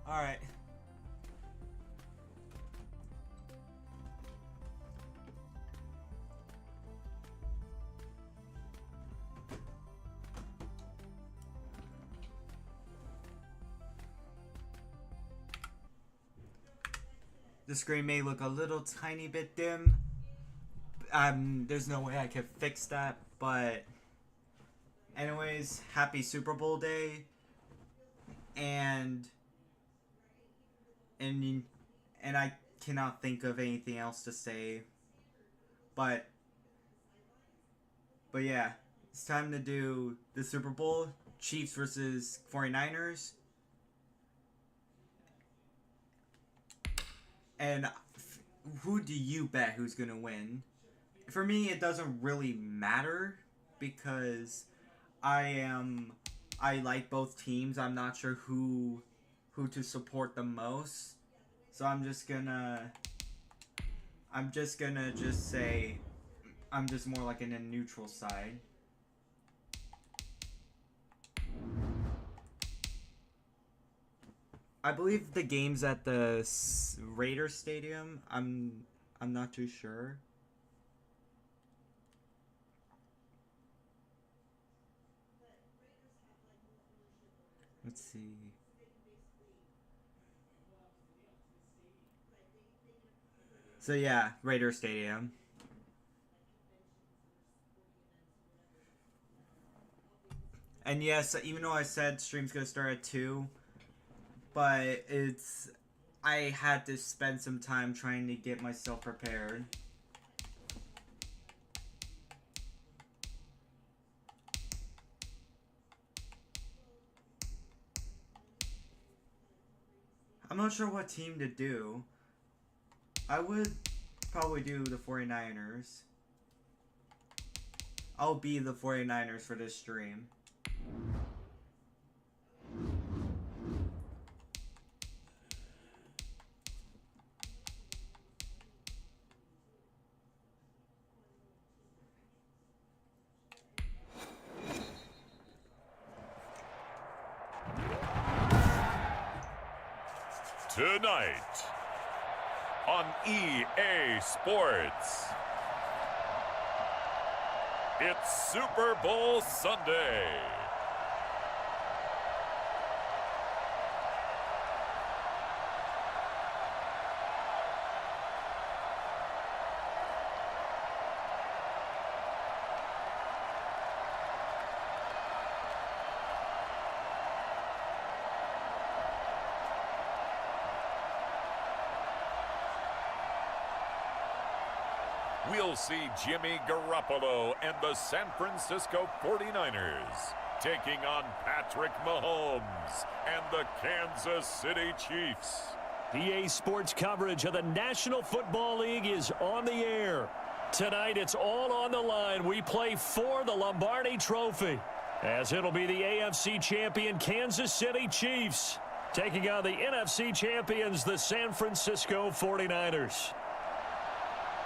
Alright. The screen may look a little tiny bit dim. There's no way I could fix that, but anyways, happy Super Bowl day. And I cannot think of anything else to say. But yeah, it's time to do the Super Bowl, Chiefs versus 49ers. And who do you bet who's going to win? For me, it doesn't really matter because I like both teams. I'm not sure who to support the most. So I'm just gonna just say I'm just more like in a neutral side. I believe the game's at the Raiders Stadium. I'm not too sure. Let's see. So yeah, Raiders Stadium. And yes, even though I said stream's gonna start at 2, but I had to spend some time trying to get myself prepared. I'm not sure what team to do. I would probably do the 49ers. I'll be the 49ers for this stream. Tonight on EA Sports, it's Super Bowl Sunday. We'll see Jimmy Garoppolo and the San Francisco 49ers taking on Patrick Mahomes and the Kansas City Chiefs. EA Sports coverage of the National Football League is on the air. Tonight, it's all on the line. We play for the Lombardi Trophy, as it'll be the AFC champion Kansas City Chiefs taking on the NFC champions, the San Francisco 49ers.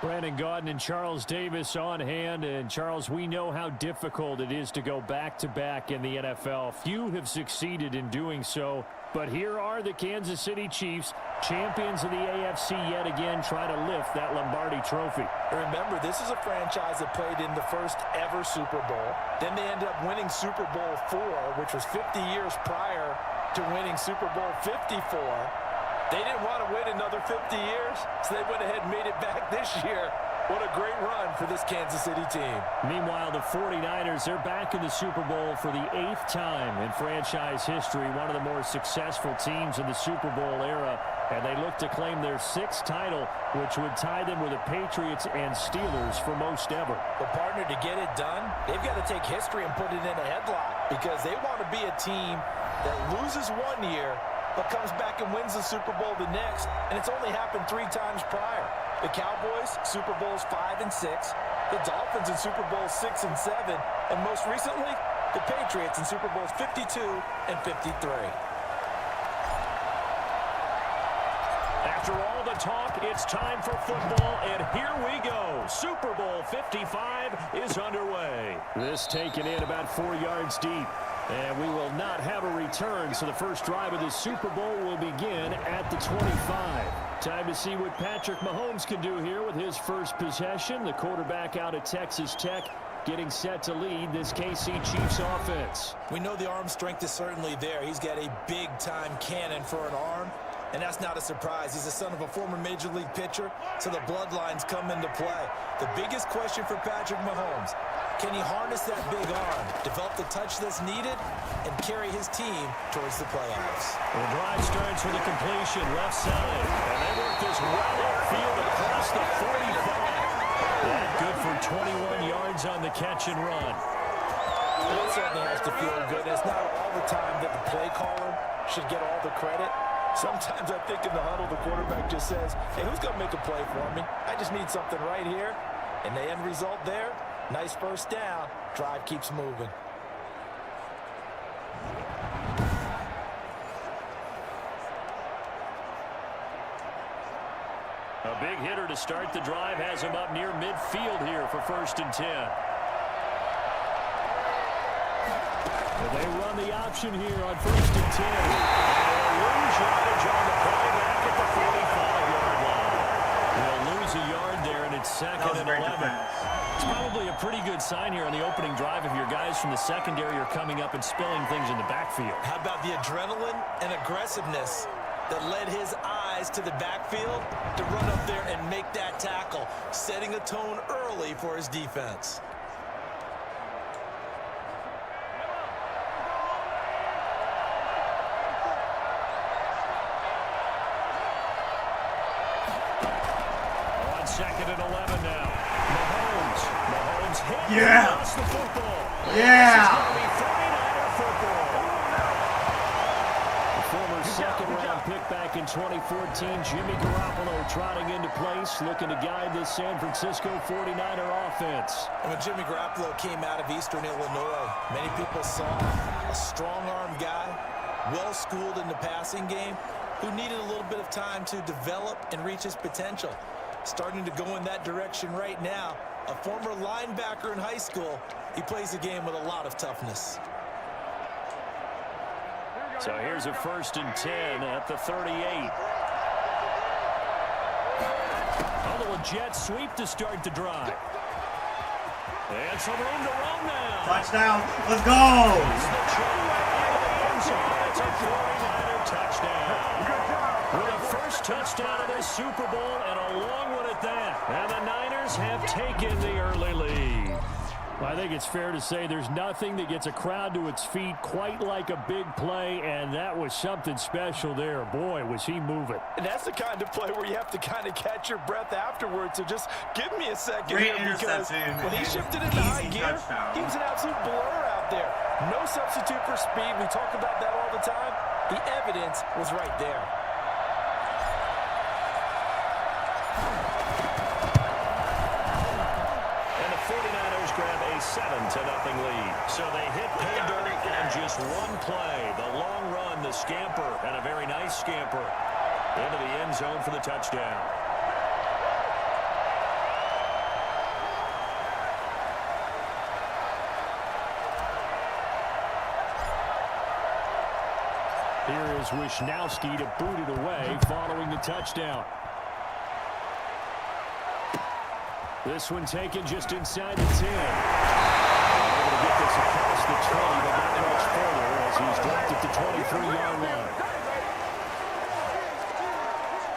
Brandon Gaudin and Charles Davis on hand. And Charles, we know how difficult it is to go back-to-back in the NFL. Few have succeeded in doing so. But here are the Kansas City Chiefs, champions of the AFC yet again, try to lift that Lombardi Trophy. Remember, this is a franchise that played in the first ever Super Bowl. Then they ended up winning Super Bowl IV, which was 50 years prior to winning Super Bowl 54. They didn't want to wait another 50 years, so they went ahead and made it back this year. What a great run for this Kansas City team. Meanwhile, the 49ers, they're back in the Super Bowl for the 8th time in franchise history, one of the more successful teams in the Super Bowl era, and they look to claim their 6th title, which would tie them with the Patriots and Steelers for most ever. But, partner, to get it done, they've got to take history and put it in a headlock because they want to be a team that loses one year but comes back and wins the Super Bowl the next, and it's only happened 3 times prior. The Cowboys, Super Bowls 5 and 6, the Dolphins in Super Bowls 6 and 7, and most recently, the Patriots in Super Bowls 52 and 53. After all the talk, it's time for football, and here we go. Super Bowl 55 is underway. This taken in about 4 yards deep. And we will not have a return, so the first drive of the Super Bowl will begin at the 25. Time to see what Patrick Mahomes can do here with his first possession. The quarterback out of Texas Tech getting set to lead this KC Chiefs offense. We know the arm strength is certainly there. He's got a big-time cannon for an arm, and that's not a surprise. He's the son of a former Major League pitcher, so the bloodlines come into play. The biggest question for Patrick Mahomes, can he harness that big arm, develop the touch that's needed, and carry his team towards the playoffs? The drive starts with a completion left side, and they work this well upfield across the 45. And good for 21 yards on the catch and run. It certainly has to feel good. It's not all the time that the play caller should get all the credit. Sometimes I think in the huddle, the quarterback just says, hey, who's going to make a play for me? I just need something right here. And the end result there, nice first down. Drive keeps moving. A big hitter to start the drive has him up near midfield here for 1st and 10. They run the option here on 1st and 10. And they'll lose yardage on the play back at the 45-yard line. They'll lose a yard there, and it's 2nd and 11. It's probably a pretty good sign here on the opening drive if your guys from the secondary are coming up and spilling things in the backfield. How about the adrenaline and aggressiveness that led his eyes to the backfield to run up there and make that tackle, setting a tone early for his defense. On 2nd and 11 now. Mahomes hit. Yeah. Lost the football. Yeah. This is going to be 49er football. The former second-round pick back in 2014, Jimmy Garoppolo trotting into place, looking to guide this San Francisco 49er offense. And when Jimmy Garoppolo came out of Eastern Illinois, many people saw a strong-arm guy, well-schooled in the passing game, who needed a little bit of time to develop and reach his potential. Starting to go in that direction right now. A former linebacker in high school, he plays the game with a lot of toughness. So here's a 1st and 10 at the 38. A little jet sweep to start the drive. And some room to run now. Touchdown. Let's go. It's a 49er touchdown. With a first touchdown of this Super Bowl and a long one at that. And the Niners have taken the early lead. I think it's fair to say there's nothing that gets a crowd to its feet quite like a big play, and that was something special there. Boy, was he moving. And that's the kind of play where you have to kind of catch your breath afterwards. So just give me a second Great here, because when he shifted into high gear, he was an absolute blur out there. No substitute for speed. We talk about that all the time. The evidence was right there. Grab a 7-0 lead. So they hit pay dirt on just one play. The long run, the scamper, and a very nice scamper into the end zone for the touchdown. Here is Wisnowski to boot it away following the touchdown. This one taken just inside the 10. Able to get this across the 20, but not much further as he's dropped at the 23-yard line.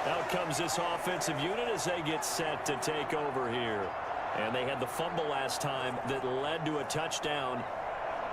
Out comes this offensive unit as they get set to take over here. And they had the fumble last time that led to a touchdown.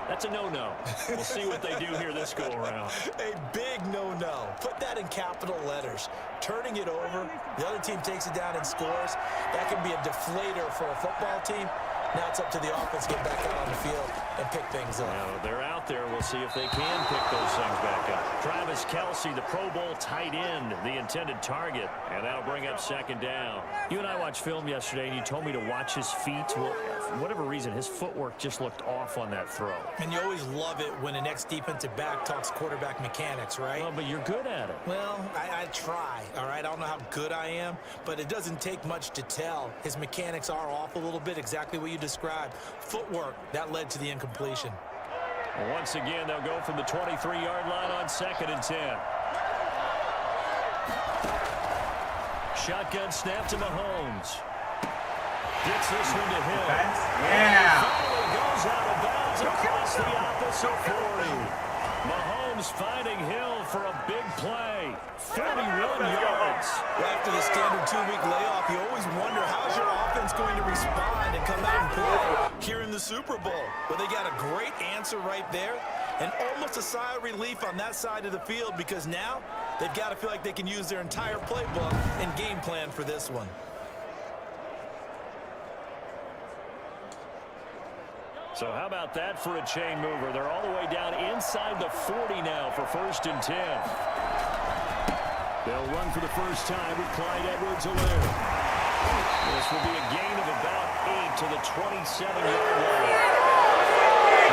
That's a no-no. We'll see what they do here this go-around. A big no-no. Put that in capital letters. Turning it over, the other team takes it down and scores. That can be a deflator for a football team. Now it's up to the offense to get back out on the field and pick things up. Now, they're out there. We'll see if they can pick those things back up. Travis Kelce, the Pro Bowl tight end, the intended target. And that'll bring up 2nd down. You and I watched film yesterday, and you told me to watch his feet. Well, for whatever reason, his footwork just looked off on that throw. And you always love it when an ex-defensive back talks quarterback mechanics, right? Well, but you're good at it. Well, I try, all right? I don't know how good I am, but it doesn't take much to tell. His mechanics are off a little bit, exactly what you described. Footwork, that led to the incompletion. Once again, they'll go from the 23-yard line on 2nd and 10. Shotgun snap to Mahomes. Gets this one to Hill. Yeah. Finally goes out of bounds across the opposite 40. Mahomes finding Hill for a big play. 41 yards. After the standard 2-week layoff, you always wonder how's your offense going to respond and come out and play here in the Super Bowl. Well, they got a great answer right there and almost a sigh of relief on that side of the field because now they've got to feel like they can use their entire playbook and game plan for this one. So how about that for a chain mover? They're all the way down inside the 40 now for 1st and 10. They'll run for the first time with Clyde Edwards-Helaire. This will be a gain of about 8 to the 27-yard line.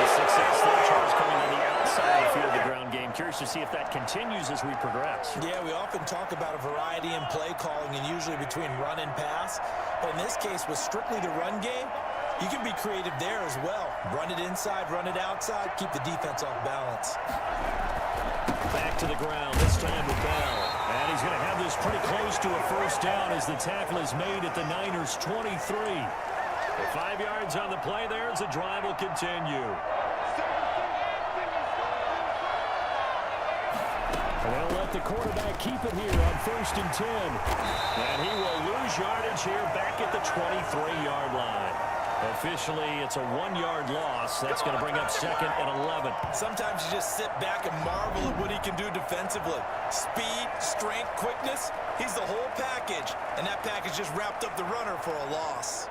The success there, Charles, coming on the outside of the field of the ground game. Curious to see if that continues as we progress. Yeah, we often talk about a variety in play calling and usually between run and pass. But in this case, with strictly the run game, you can be creative there as well. Run it inside, run it outside, keep the defense off balance. Back to the ground, this time with Bell. And he's going to have this pretty close to a first down as the tackle is made at the Niners' 23. The 5 yards on the play there as the drive will continue. And they'll let the quarterback keep it here on 1st and 10. And he will lose yardage here back at the 23-yard line. Officially, it's a 1-yard loss. That's going to bring up 2nd and 11. Sometimes you just sit back and marvel at what he can do defensively. Speed, strength, quickness, he's the whole package. And that package just wrapped up the runner for a loss.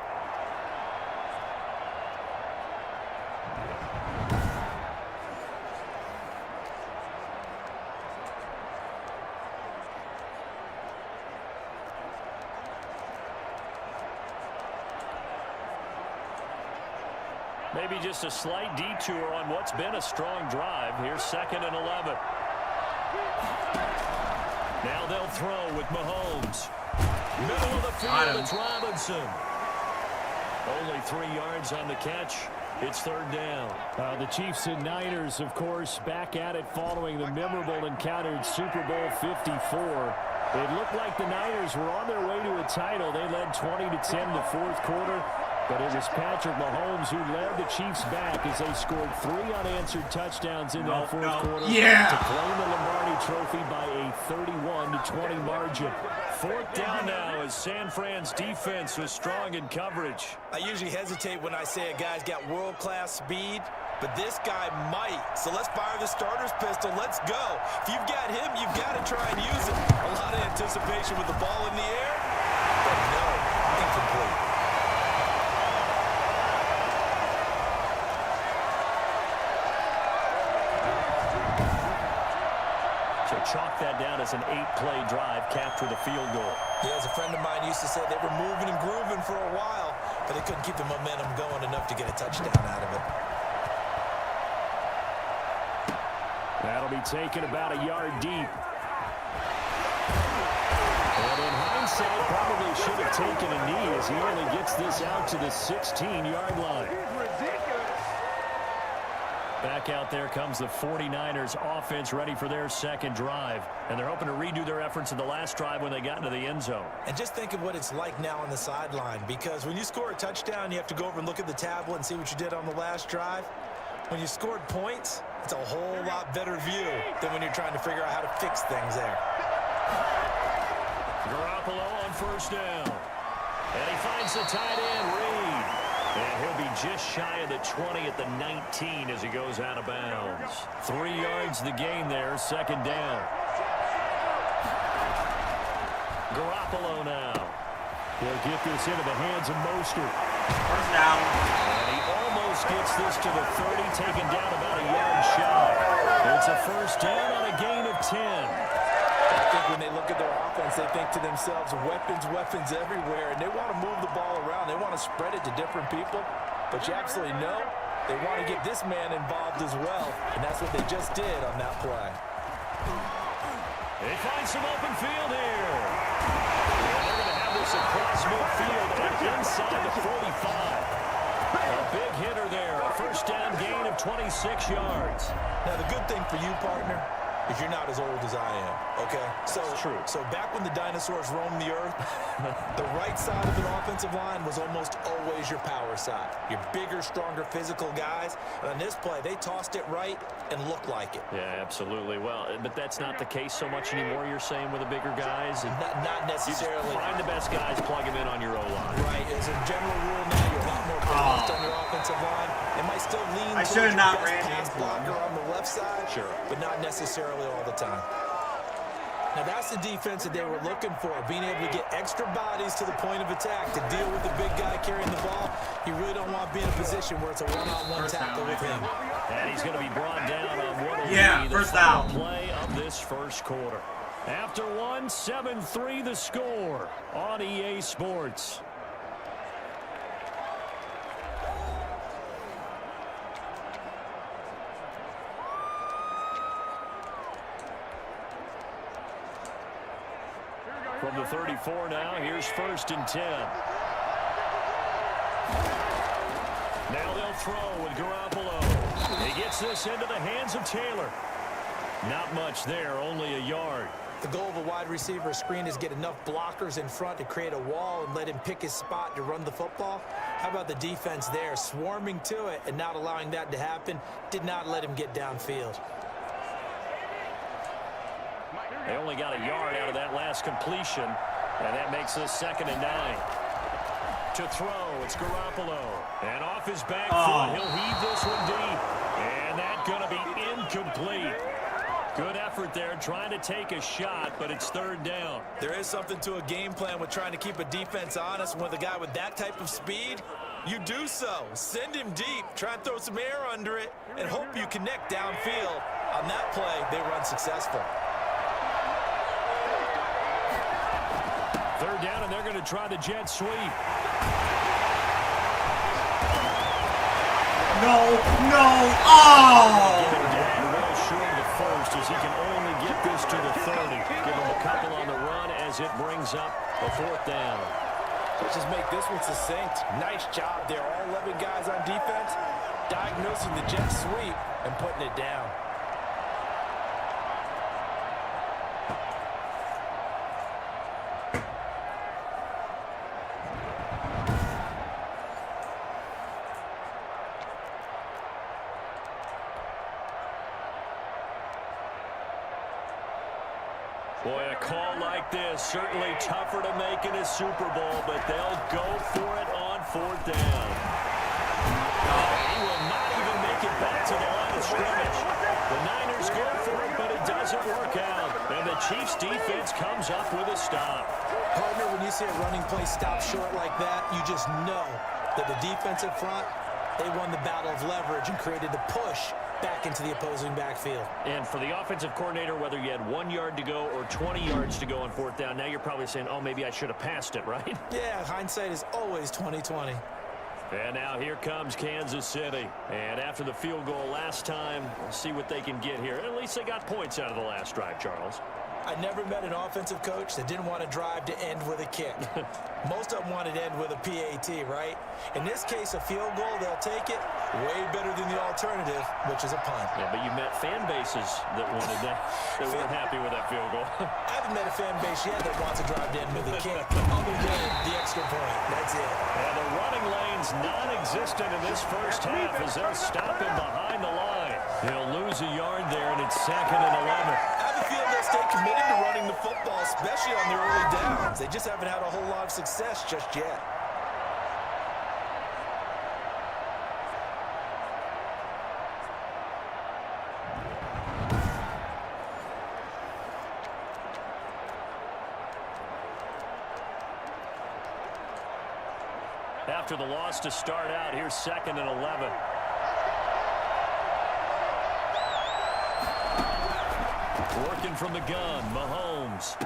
Maybe just a slight detour on what's been a strong drive. Here's 2nd and 11. Now they'll throw with Mahomes. Middle of the field, it's Robinson. Only 3 yards on the catch. It's 3rd down. The Chiefs and Niners, of course, back at it following the memorable encounter in Super Bowl 54. It looked like the Niners were on their way to a title. They led 20-10 in the 4th quarter. But it was Patrick Mahomes who led the Chiefs back as they scored 3 unanswered touchdowns in that 4th quarter to claim the Lombardi Trophy by a 31-20 margin. 4th down now as San Fran's defense was strong in coverage. I usually hesitate when I say a guy's got world-class speed, but this guy might. So let's fire the starter's pistol. Let's go. If you've got him, you've got to try and use it. A lot of anticipation with the ball in the air, but no, incomplete. Chalk that down as an 8-play drive, capture the field goal. Yeah, as a friend of mine used to say, they were moving and grooving for a while, but they couldn't keep the momentum going enough to get a touchdown out of it. That'll be taken about a yard deep. And in hindsight, probably should have taken a knee as he only gets this out to the 16-yard line. Back out there comes the 49ers offense ready for their 2nd drive. And they're hoping to redo their efforts in the last drive when they got into the end zone. And just think of what it's like now on the sideline, because when you score a touchdown, you have to go over and look at the tablet and see what you did on the last drive. When you scored points, it's a whole lot better view than when you're trying to figure out how to fix things there. Garoppolo on 1st down. And he finds the tight end, Reed. And he'll be just shy of the 20 at the 19 as he goes out of bounds. 3 yards the gain there, 2nd down. Garoppolo now. He'll get this into the hands of Mostert. 1st down. And he almost gets this to the 30, taken down about a yard shy. It's a 1st down on a gain of 10. I think when they look at their offense, they think to themselves, weapons, weapons everywhere, and they want to move the ball around. They want to spread it to different people, but you absolutely know they want to get this man involved as well, and that's what they just did on that play. They find some open field here. And they're going to have this across midfield inside the 45. A big hitter there, a 1st down gain of 26 yards. Now, the good thing for you, partner, is you're not as old as I am, okay? So, true. So back when the dinosaurs roamed the earth, the right side of an offensive line was almost always your power side. Your bigger, stronger, physical guys. And on this play, they tossed it right and looked like it. Yeah, absolutely. Well, but that's not the case so much anymore, you're saying, with the bigger guys? Not necessarily. You just find the best guys, plug them in on your O-line. Right. As a general rule now, you're a lot more focused on your offensive line. It might still lean I towards should have your not best ran pass into blocker him. on the left side, Sure. but not necessarily all the time. Now, that's the defense that they were looking for, being able to get extra bodies to the point of attack to deal with the big guy carrying the ball. You really don't want to be in a position where it's a one-on-one tackle with him. And he's going to be brought down on what will Yeah, be the first final down. play of this first quarter. After one, 7-3 the score on EA Sports. From the 34 now, here's 1st and 10. Now they'll throw with Garoppolo. He gets this into the hands of Taylor. Not much there, only a yard. The goal of a wide receiver screen is get enough blockers in front to create a wall and let him pick his spot to run the football. How about the defense there, swarming to it and not allowing that to happen? Did not let him get downfield. They only got a yard out of that last completion, and that makes this 2nd and 9. To throw, it's Garoppolo. And off his back foot, he'll heave this one deep. And that's going to be incomplete. Good effort there, trying to take a shot, but it's 3rd down. There is something to a game plan with trying to keep a defense honest. With a guy with that type of speed, you do so. Send him deep, try and throw some air under it, and hope you connect downfield. On that play, they run successful. 3rd down, and they're going to try the jet sweep. No, oh! Well short of the first, as he can only get this to the 30. Give him a couple on the run as it brings up a 4th down. Let's just make this one succinct. Nice job there. All 11 guys on defense diagnosing the jet sweep and putting it down. Boy, a call like this, certainly tougher to make in a Super Bowl, but they'll go for it on 4th down. He will not even make it back to the line of scrimmage. The Niners go for it, but it doesn't work out. And the Chiefs' defense comes up with a stop. Partner, when you see a running play stop short like that, you just know that the defensive front, they won the battle of leverage and created the push back into the opposing backfield. And for the offensive coordinator, whether you had 1 yard to go or 20 yards to go on 4th down, now you're probably saying, oh, maybe I should have passed it, right? Yeah, hindsight is always 20/20. And now here comes Kansas City. And after the field goal last time, we'll see what they can get here. At least they got points out of the last drive, Charles. I never met an offensive coach that didn't want to drive to end with a kick. Most of them wanted to end with a PAT, right? In this case, a field goal, they'll take it. Way better than the alternative, which is a punt. Yeah, but you met fan bases that wanted that, that weren't happy with that field goal. I haven't met a fan base yet that wants to drive to end with a kick, other than the extra point. That's it. And the running lane's non-existent in this first half as they'll stop him behind the line. He'll lose a yard there, and it's 2nd and 11. I have a feeling they'll stay committed to running the football, especially on their early downs. They just haven't had a whole lot of success just yet. After the loss to start out, here's 2nd and 11. Working from the gun, Mahomes.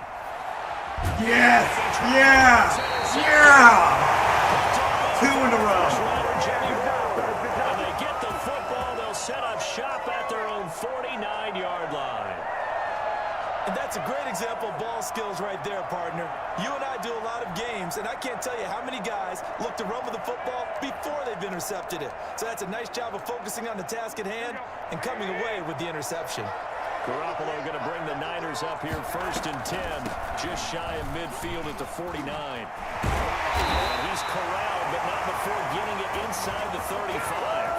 Yes! Yeah! Yeah! 2 in a row. When they get the football, they'll set up shop at their own 49-yard line. And that's That's a great example of ball skills right there, partner. You and I do a lot of games, and I can't tell you how many guys look to run with the football before they've intercepted it. So that's a nice job of focusing on the task at hand and coming away with the interception. Garoppolo going to bring the Niners up here 1st and 10, just shy of midfield at the 49. And he's corralled, but not before getting it inside the 35.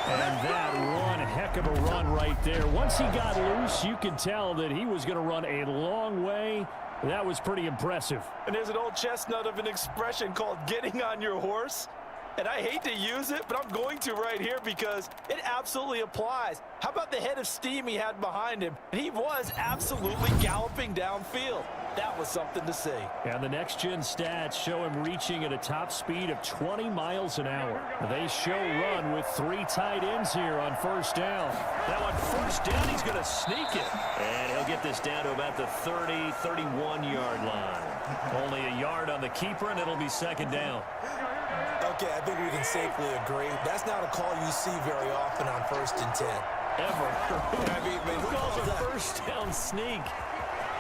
And that one heck of a run right there. Once he got loose, you could tell that he was going to run a long way. That was pretty impressive. And there's an old chestnut of an expression called getting on your horse. And I hate to use it, but I'm going to right here because it absolutely applies. How about the head of steam he had behind him? He was absolutely galloping downfield. That was something to see. And the next-gen stats show him reaching at a top speed of 20 miles an hour. They show run with 3 tight ends here on 1st down. Now on 1st down, he's going to sneak it. And he'll get this down to about the 30, 31-yard line. Only a yard on the keeper, and it'll be 2nd down. Okay, I think we can safely agree. That's not a call you see very often on 1st and 10. Ever. I mean, Who calls a 1st down sneak?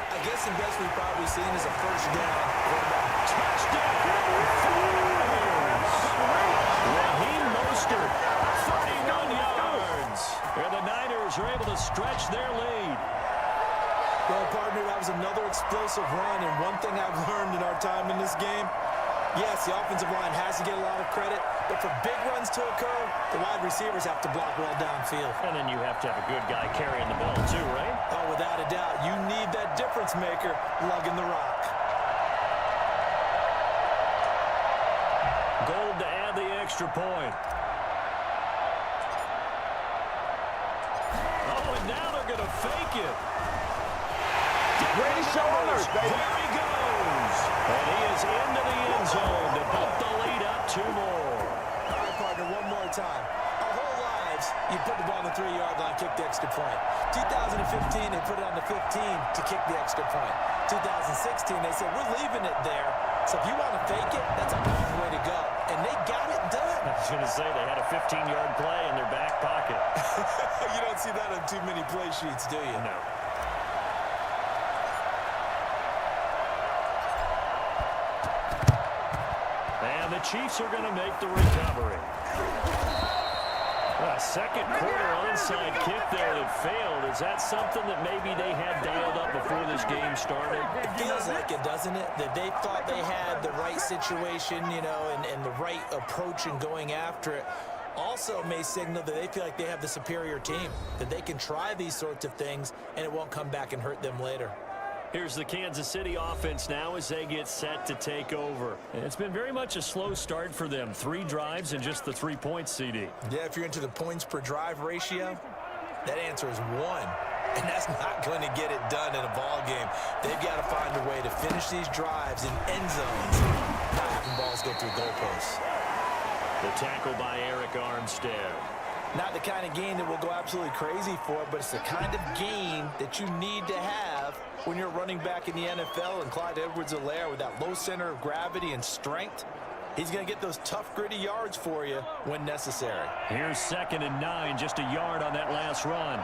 I guess the best we've probably seen is a 1st down. Touchdown! Raheem Mostert, 31 yards. And the Niners are able to stretch their lead. Well, partner, that was another explosive run, and one thing I've learned in our time in this game, yes, the offensive line has to get a lot of credit, but for big runs to occur, the wide receivers have to block well downfield. And then you have to have a good guy carrying the ball too, right? Oh, without a doubt. You need that difference maker lugging the rock. Gold to add the extra point. Oh, and now they're going to fake it. Great shoulders, baby. There he goes. And he is into the end zone to bump the lead up 2 more. All right, partner, one more time. Our whole lives, you put the ball on the 3-yard line, kick the extra point. 2015, they put it on the 15 to kick the extra point. 2016, they said, we're leaving it there. So if you want to fake it, that's a long way to go. And they got it done. I was going to say they had a 15-yard play in their back pocket. You don't see that on too many play sheets, do you? No. And the Chiefs are going to make the recovery. A second quarter onside kick there that failed. Is that something that maybe they had dialed up before this game started? It feels like it, doesn't it? That they thought they had the right situation, you know, and the right approach in going after it. Also may signal that they feel like they have the superior team, that they can try these sorts of things and it won't come back and hurt them later. Here's the Kansas City offense now as they get set to take over. And it's been very much a slow start for them. 3 drives and just the 3 points, CD. Yeah, if you're into the points per drive ratio, that answer is 1. And that's not going to get it done in a ball game. They've got to find a way to finish these drives in end zones, not having balls go through goalposts. The tackle by Eric Armstead. Not the kind of game that we'll go absolutely crazy for, but it's the kind of game that you need to have when you're running back in the NFL. And Clyde Edwards-Helaire, with that low center of gravity and strength, he's going to get those tough, gritty yards for you when necessary. Here's 2nd and 9, just a yard on that last run.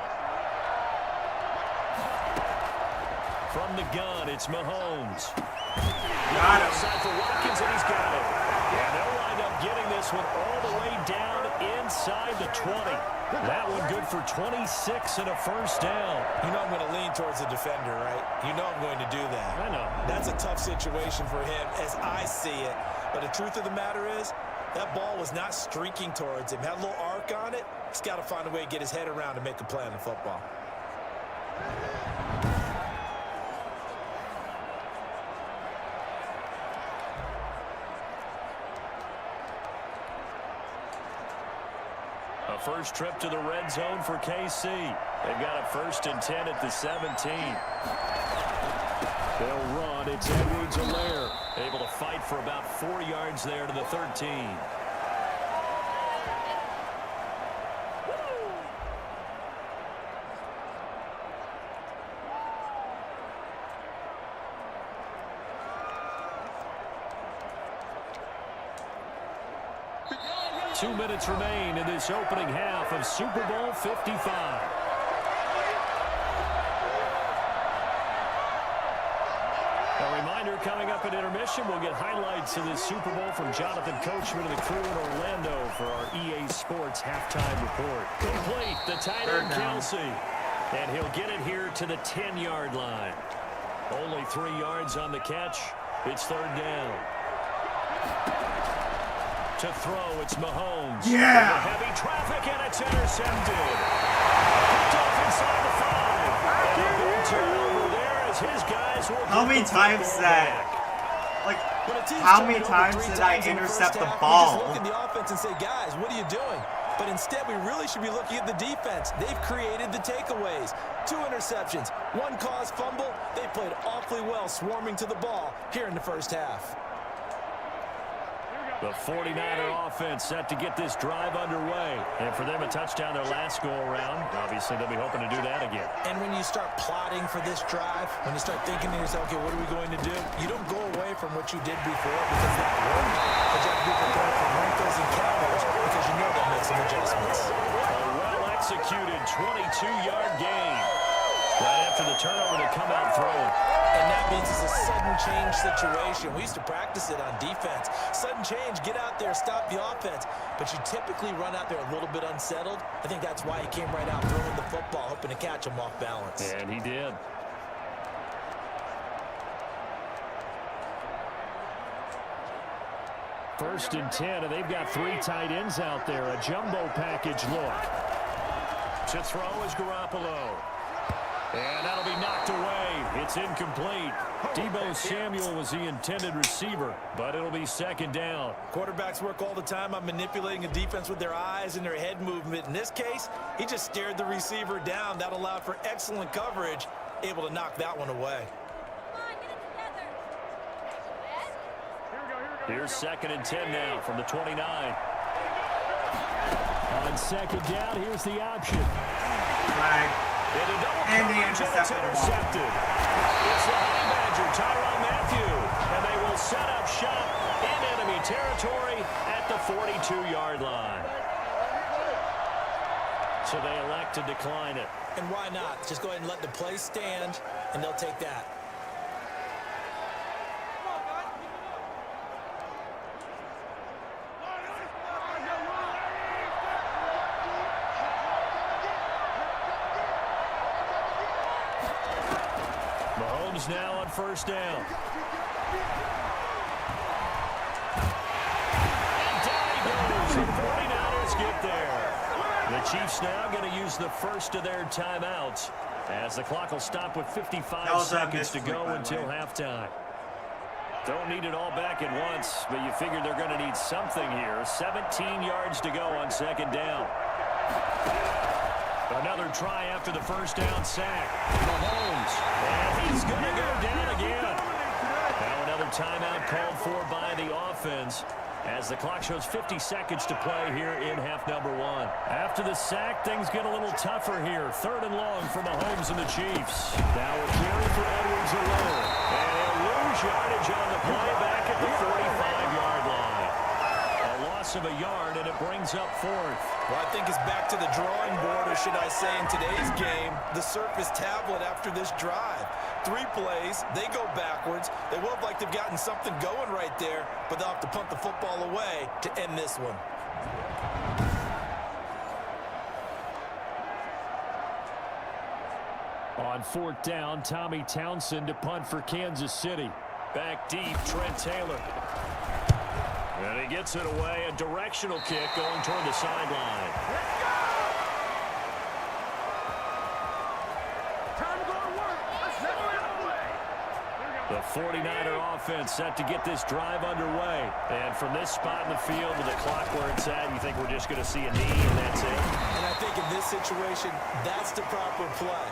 From the gun, it's Mahomes. Got him. Outside for Watkins, and he's got it. And they'll wind up getting this one all the way down inside the 20. That one good for 26 and a 1st down. You know I'm going to lean towards the defender, right? You know I'm going to do that. I know. That's a tough situation for him as I see it. But the truth of the matter is, that ball was not streaking towards him. Had a little arc on it. He's got to find a way to get his head around to make a play on the football. A first trip to the red zone for KC. They've got a 1st and 10 at the 17. They'll run. It's Edwards-Helaire, able to fight for about 4 yards there to the 13. Two minutes remain in this opening half of Super Bowl 55. A reminder, coming up at intermission, we'll get highlights of this Super Bowl from Jonathan Coachman and the crew in Orlando for our EA Sports halftime report. Complete, the tight end Kelsey. And he'll get it here to the 10-yard line. Only 3 yards on the catch. It's third down. To throw, it's Mahomes. Yeah! Heavy traffic, and it's intercepted. Picked off inside the 5. And a big turnover there as his guys will How many times how many times did I intercept the ball? We just look at the offense and say, guys, what are you doing? But instead, we really should be looking at the defense. They've created the takeaways. 2 interceptions, 1 caused fumble. They played awfully well swarming to the ball here in the first half. The 49er offense set to get this drive underway. And for them, a touchdown their last go-around. Obviously, they'll be hoping to do that again. And when you start plotting for this drive, when you start thinking to yourself, okay, what are we going to do? You don't go away from what you did before because that worked. But you have to be prepared for wrinkles and counters because you know they'll make some adjustments. A well-executed 22-yard gain. Right after the turnover, they come out throwing. And that means it's a sudden change situation. We used to practice it on defense. Sudden change, get out there, stop the offense. But you typically run out there a little bit unsettled. I think that's why he came right out throwing the football, hoping to catch him off balance. And he did. First and 10, and they've got 3 tight ends out there. A jumbo package look. To throw is Garoppolo. And that'll be knocked away. It's incomplete. Deebo Samuel was the intended receiver, but it'll be second down. Quarterbacks work all the time on manipulating a defense with their eyes and their head movement. In this case, he just stared the receiver down. That allowed for excellent coverage, able to knock that one away. Here's second and 10 now from the 29. On second down, here's the option. Flag. And they intercepted the ball. It's the Honey Badger, Tyrann Mathieu. And they will set up shop in enemy territory at the 42-yard line. So they elect to decline it. And why not? Just go ahead and let the play stand, and they'll take that. Mahomes now on first down. And down he goes. The 49ers get there. The Chiefs now going to use the first of their timeouts as the clock will stop with 55 seconds to go until halftime. Don't need it all back at once, but you figure they're going to need something here. 17 yards to go on second down. Another try after the first down sack. Mahomes. And he's going to go down again. Now another timeout called for by the offense as the clock shows 50 seconds to play here in half number 1. After the sack, things get a little tougher here. Third and long for Mahomes and the Chiefs. Now a carry for Edwards alone. And he'll lose yardage on the play back at the 45-yard line. A loss of a yard, and it brings up fourth. Well, I think it's back to the drawing board, or should I say in today's game, the Surface tablet after this drive. 3 plays, they go backwards. They will have like they've gotten something going right there, but they'll have to punt the football away to end this one. On fourth down, Tommy Townsend to punt for Kansas City. Back deep, Trent Taylor. And he gets it away, a directional kick going toward the sideline. The 49er offense set to get this drive underway. And from this spot in the field with the clock where it's at, you think we're just going to see a knee and that's it? And I think in this situation, that's the proper play.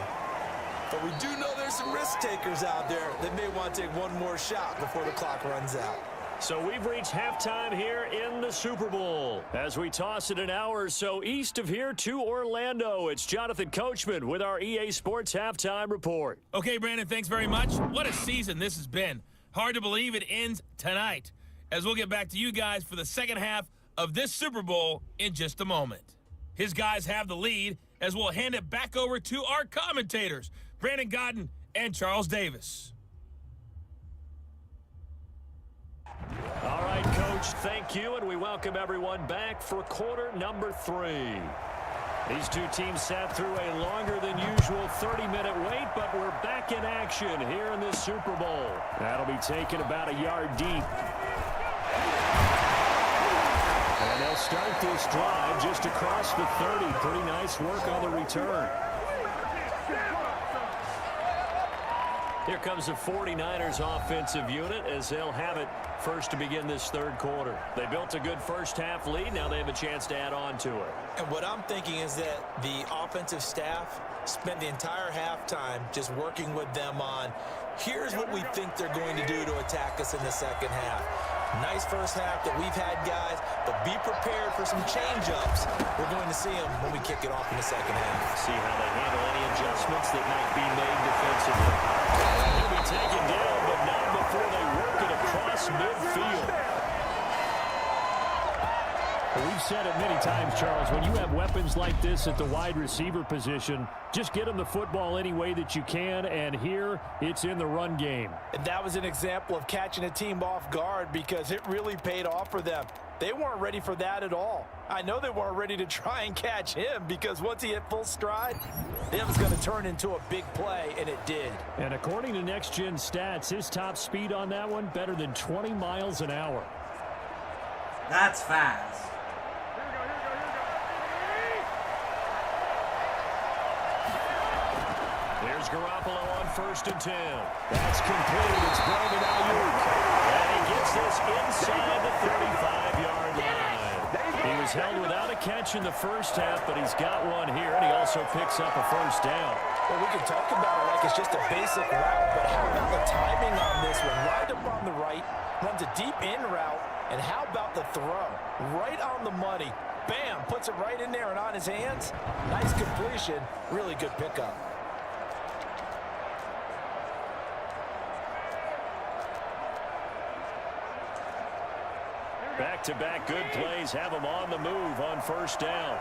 But we do know there's some risk takers out there that may want to take one more shot before the clock runs out. So we've reached halftime here in the Super Bowl. As we toss it an hour or so east of here to Orlando, it's Jonathan Coachman with our EA Sports Halftime Report. Okay, Brandon, thanks very much. What a season this has been. Hard to believe it ends tonight, as we'll get back to you guys for the second half of this Super Bowl in just a moment. His guys have the lead, as we'll hand it back over to our commentators, Brandon Godden and Charles Davis. Coach. Thank you, and we welcome everyone back for quarter number 3. These two teams sat through a longer than usual 30-minute wait, but we're back in action here in this Super Bowl. That'll be taken about a yard deep. And they'll start this drive just across the 30. Pretty nice work on the return. Here comes the 49ers offensive unit as they'll have it first to begin this third quarter. They built a good first half lead. Now they have a chance to add on to it. And what I'm thinking is that the offensive staff spent the entire halftime just working with them on, here's what we think they're going to do to attack us in the second half. Nice first half that we've had, guys, but be prepared for some change-ups. We're going to see them when we kick it off in the second half. See how they handle any adjustments that might be made defensively. He'll be taken down, but not before they work it across midfield. Well, we've said it many times, Charles, when you have weapons like this at the wide receiver position, just get them the football any way that you can, and here it's in the run game. And that was an example of catching a team off guard because it really paid off for them. They weren't ready for that at all. I know they weren't ready to try and catch him because once he hit full stride, it was going to turn into a big play, and it did. And according to Next Gen Stats, his top speed on that one, better than 20 miles an hour. That's fast. There's Garoppolo on 1st and 10. That's complete. It's Brandon Ayuk. And he gets this inside the 35-yard line. He was held without a catch in the first half, but he's got one here, and he also picks up a first down. Well, we can talk about it like it's just a basic route, but how about the timing on this one? Right up on the right, runs a deep in route, and how about the throw? Right on the money. Bam, puts it right in there and on his hands. Nice completion. Really good pickup. Back-to-back good plays have him on the move on first down.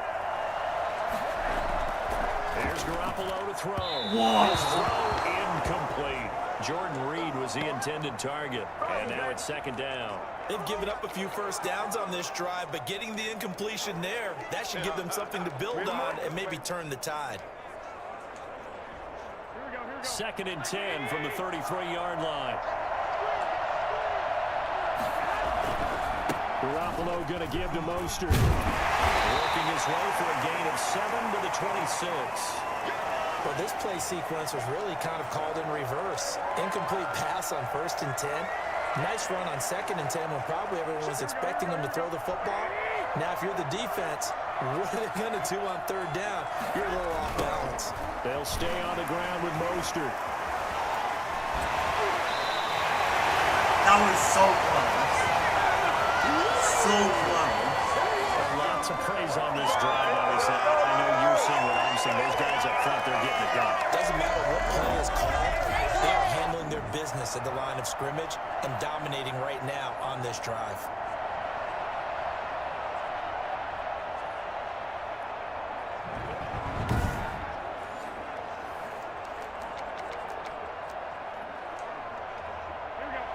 There's Garoppolo to throw. His throw incomplete. Jordan Reed was the intended target, and now it's 2nd down. They've given up a few first downs on this drive, but getting the incompletion there, that should give them something to build on and maybe turn the tide. 2nd and 10 from the 33-yard line. Garoppolo going to give to Mostert. Working his way for a gain of 7 to the 26. Well, this play sequence was really kind of called in reverse. Incomplete pass on 1st and 10. Nice run on 2nd and 10 when probably everyone was expecting him to throw the football. Now, if you're the defense, what are they going to do on 3rd down? You're a little off balance. They'll stay on the ground with Mostert. That was so close. So close. Lots of praise on this drive, obviously. I know you're seeing what I'm seeing. Those guys up front, they're getting it done. Doesn't matter what play is called. They are handling their business at the line of scrimmage and dominating right now on this drive.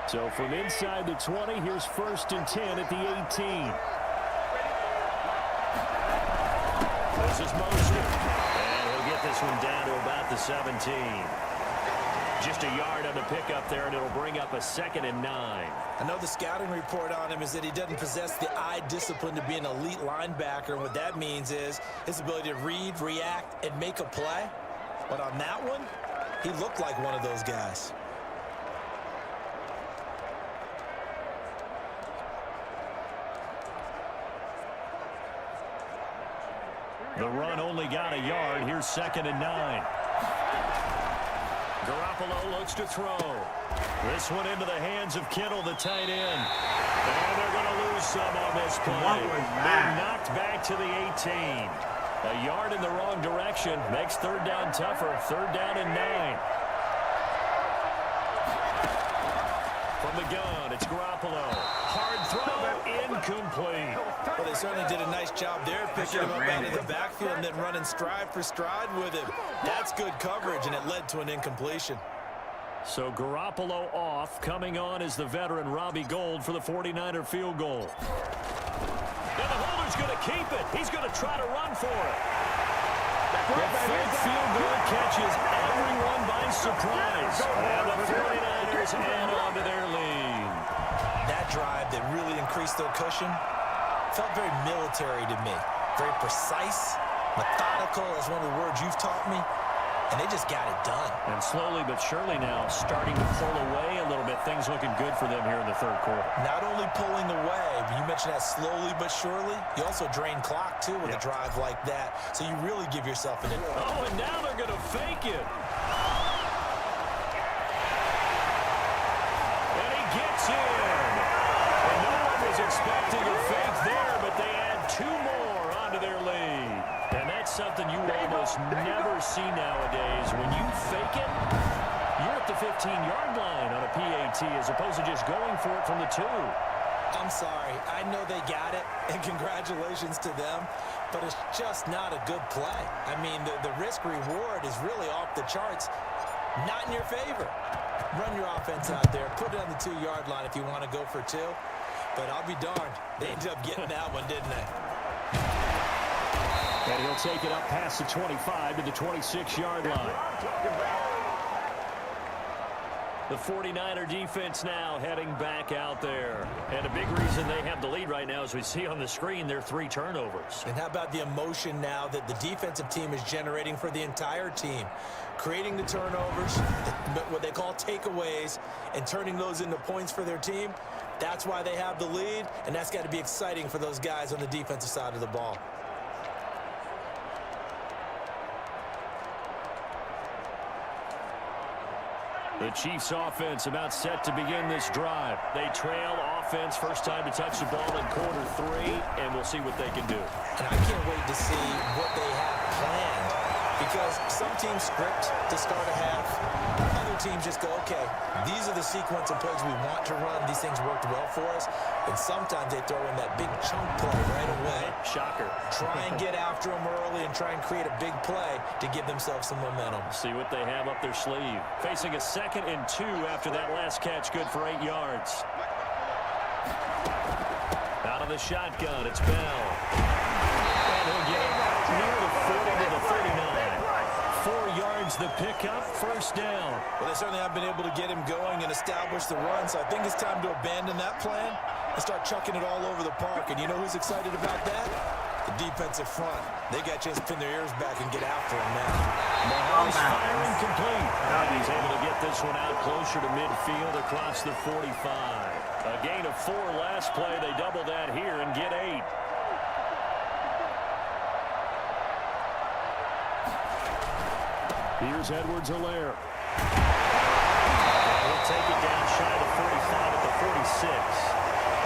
So from inside the 20, here's 1st and 10 at the 18. This is Mostert. And he'll get this one down to about the 17. Just a yard on the pickup there, and it'll bring up a 2nd and 9. I know the scouting report on him is that he doesn't possess the eye discipline to be an elite linebacker. And what that means is his ability to read, react, and make a play. But on that one, he looked like one of those guys. The run only got a yard. Here's 2nd and 9. Garoppolo looks to throw. This one into the hands of Kittle, the tight end. And they're going to lose some on this play. What was that? They're knocked back to the 18. A yard in the wrong direction makes 3rd down tougher. 3rd down and 9. From the gun, it's Garoppolo. Hard throw, incomplete. Well, they certainly did a nice job there, picking him up out of the backfield and then running stride for stride with him. That's good coverage, and it led to an incompletion. So Garoppolo off. Coming on is the veteran Robbie Gould for the 49er field goal. And the holder's going to keep it. He's going to try to run for it. The fake field goal catches everyone by surprise. And the 49ers add on to their lead. That drive that really increased their cushion felt very military to me. Very precise, methodical, is one of the words you've taught me. And they just got it done. And slowly but surely now starting to pull away a little bit. Things looking good for them here in the third quarter. Not only pulling away, but you mentioned that slowly but surely. You also drain clock, too, with a drive like that. So you really give yourself an... Oh, and now they're going to fake it. And he gets in. And no one was expecting a fake there, but they add 2 more onto their lead. And that's something you almost never see nowadays. When you fake it, you're at the 15-yard line on a PAT as opposed to just going for it from the 2. I'm sorry. I know they got it, and congratulations to them, but it's just not a good play. I mean, the risk-reward is really off the charts, not in your favor. Run your offense out there. Put it on the 2-yard line if you want to go for 2. But I'll be darned. They ended up getting that one, didn't they? And he'll take it up past the 25 to the 26-yard line. The 49er defense now heading back out there. And a big reason they have the lead right now, as we see on the screen, their 3 turnovers. And how about the emotion now that the defensive team is generating for the entire team? Creating the turnovers, what they call takeaways, and turning those into points for their team. That's why they have the lead, and that's got to be exciting for those guys on the defensive side of the ball. The Chiefs offense about set to begin this drive. They trail offense, first time to touch the ball in quarter 3, and we'll see what they can do. And I can't wait to see what they have planned, because some teams script to start a half. Other teams just go, okay, these are the sequence of plays we want to run. These things worked well for us. And sometimes they throw in that big chunk play right away. Shocker. Try and get after them early and try and create a big play to give themselves some momentum. See what they have up their sleeve. Facing a 2nd and 2 after that last catch, good for 8 yards. Out of the shotgun, it's Bell. And he'll get it near the 40 to the 39. 4 yards the pickup, first down. Well, they certainly have been able to get him going and establish the run, so I think it's time to abandon that plan and start chucking it all over the park. And you know who's excited about that? The defensive front. They got a chance to pin their ears back and get after him now. Mahomes firing complete. He's able to get this one out closer to midfield across the 45. A gain of 4 last play. They double that here and get 8. Here's Edwards-Helaire. He'll take it down shy of the 45 at the 46.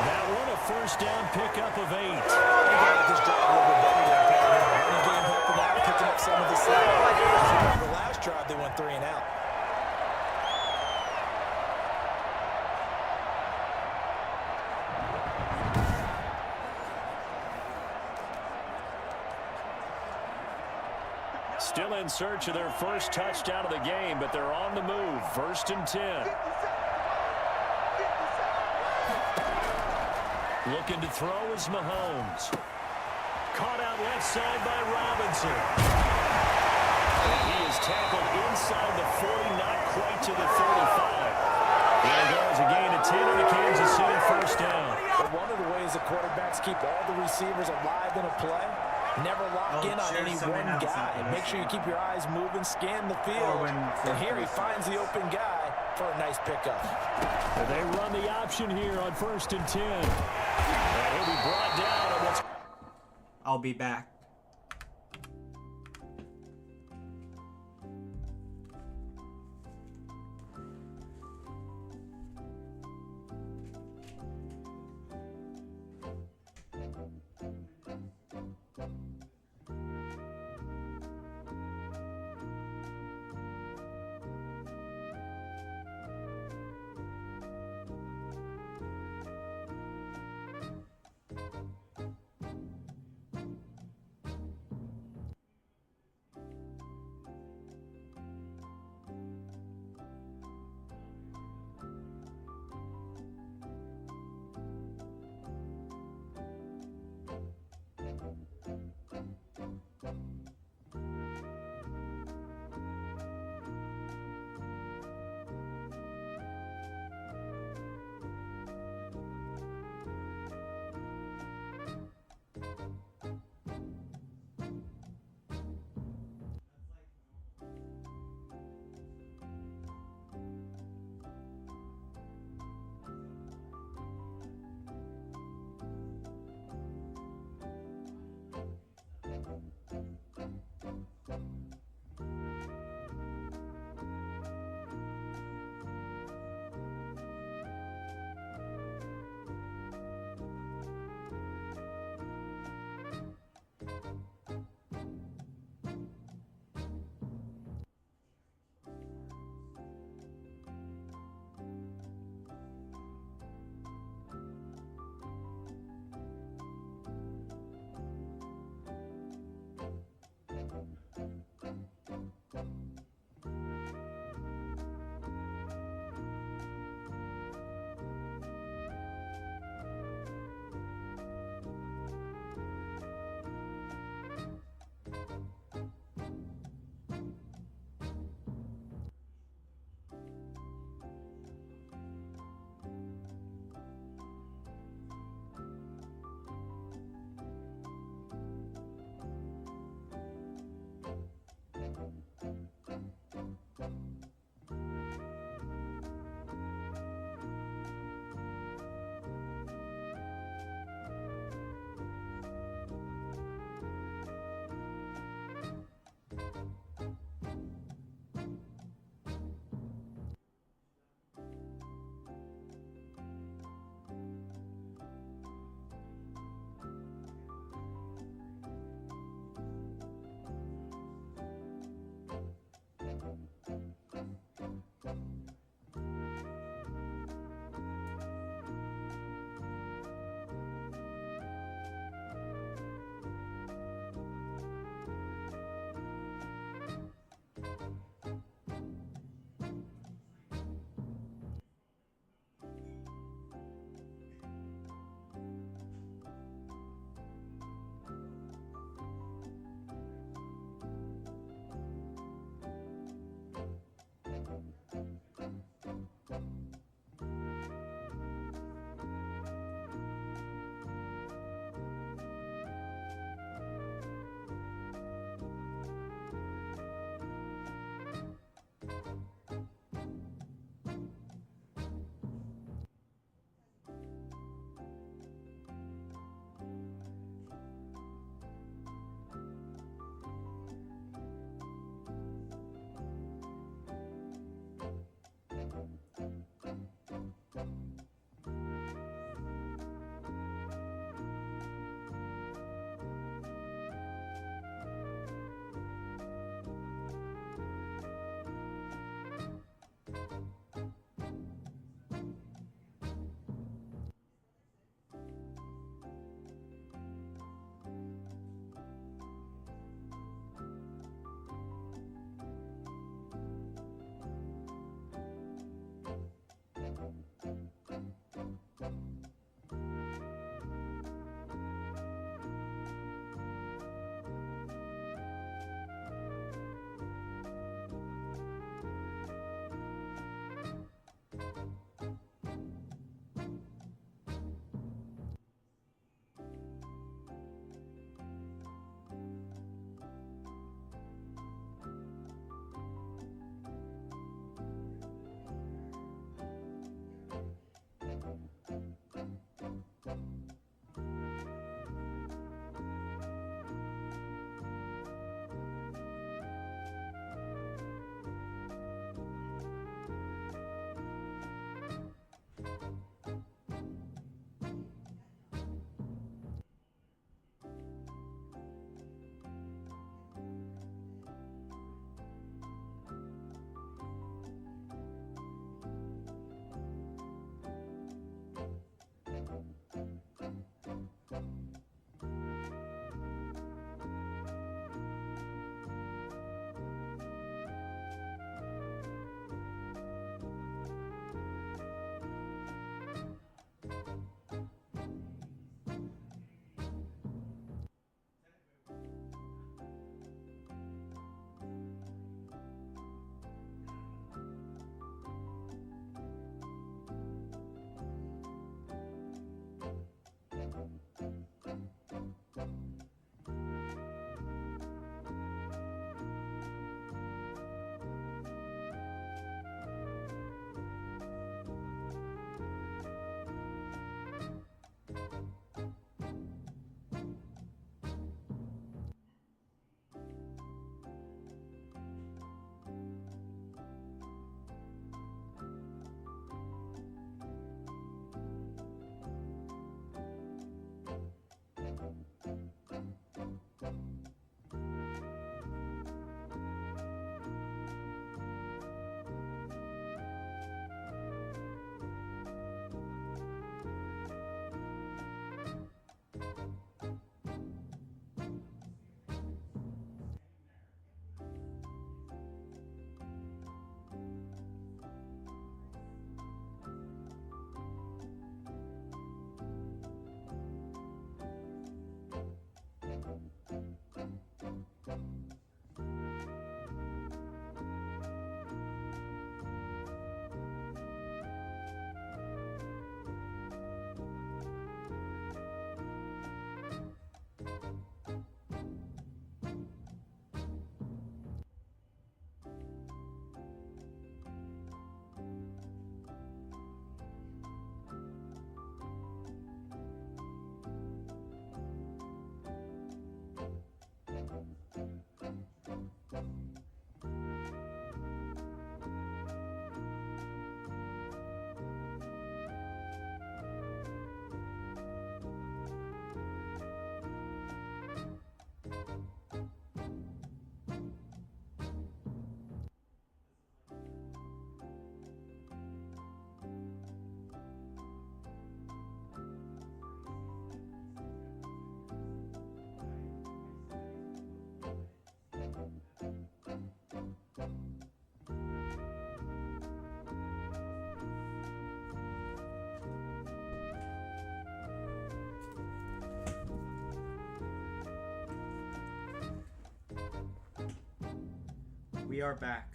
That one a first down pickup of 8. They got this drive a little bit better there, Pat. Running game helping out, picking up some of the slack. The last drive, they went 3 and out. Still in search of their first touchdown of the game, but they're on the move. 1st and 10. Looking to throw is Mahomes. Caught out left side by Robinson. And he is tackled inside the 40, not quite to the 35. There goes a gain of 10 and a Kansas City first down. But one of the ways the quarterbacks keep all the receivers alive in a play, never lock in on any one guy. Make sure you keep your eyes moving, scan the field. And here he finds the open guy for a nice pickup. And they run the option here on 1st and 10. And he'll be brought down on what's... I'll be back. we are back.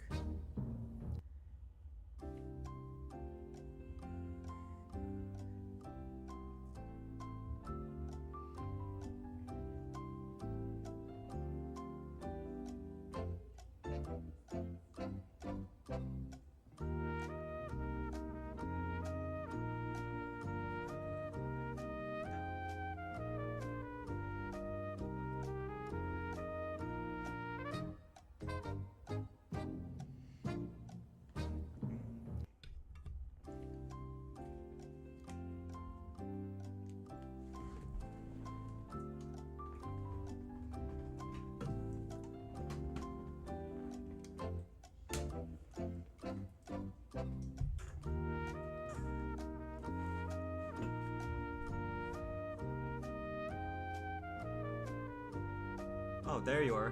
Oh, there you are.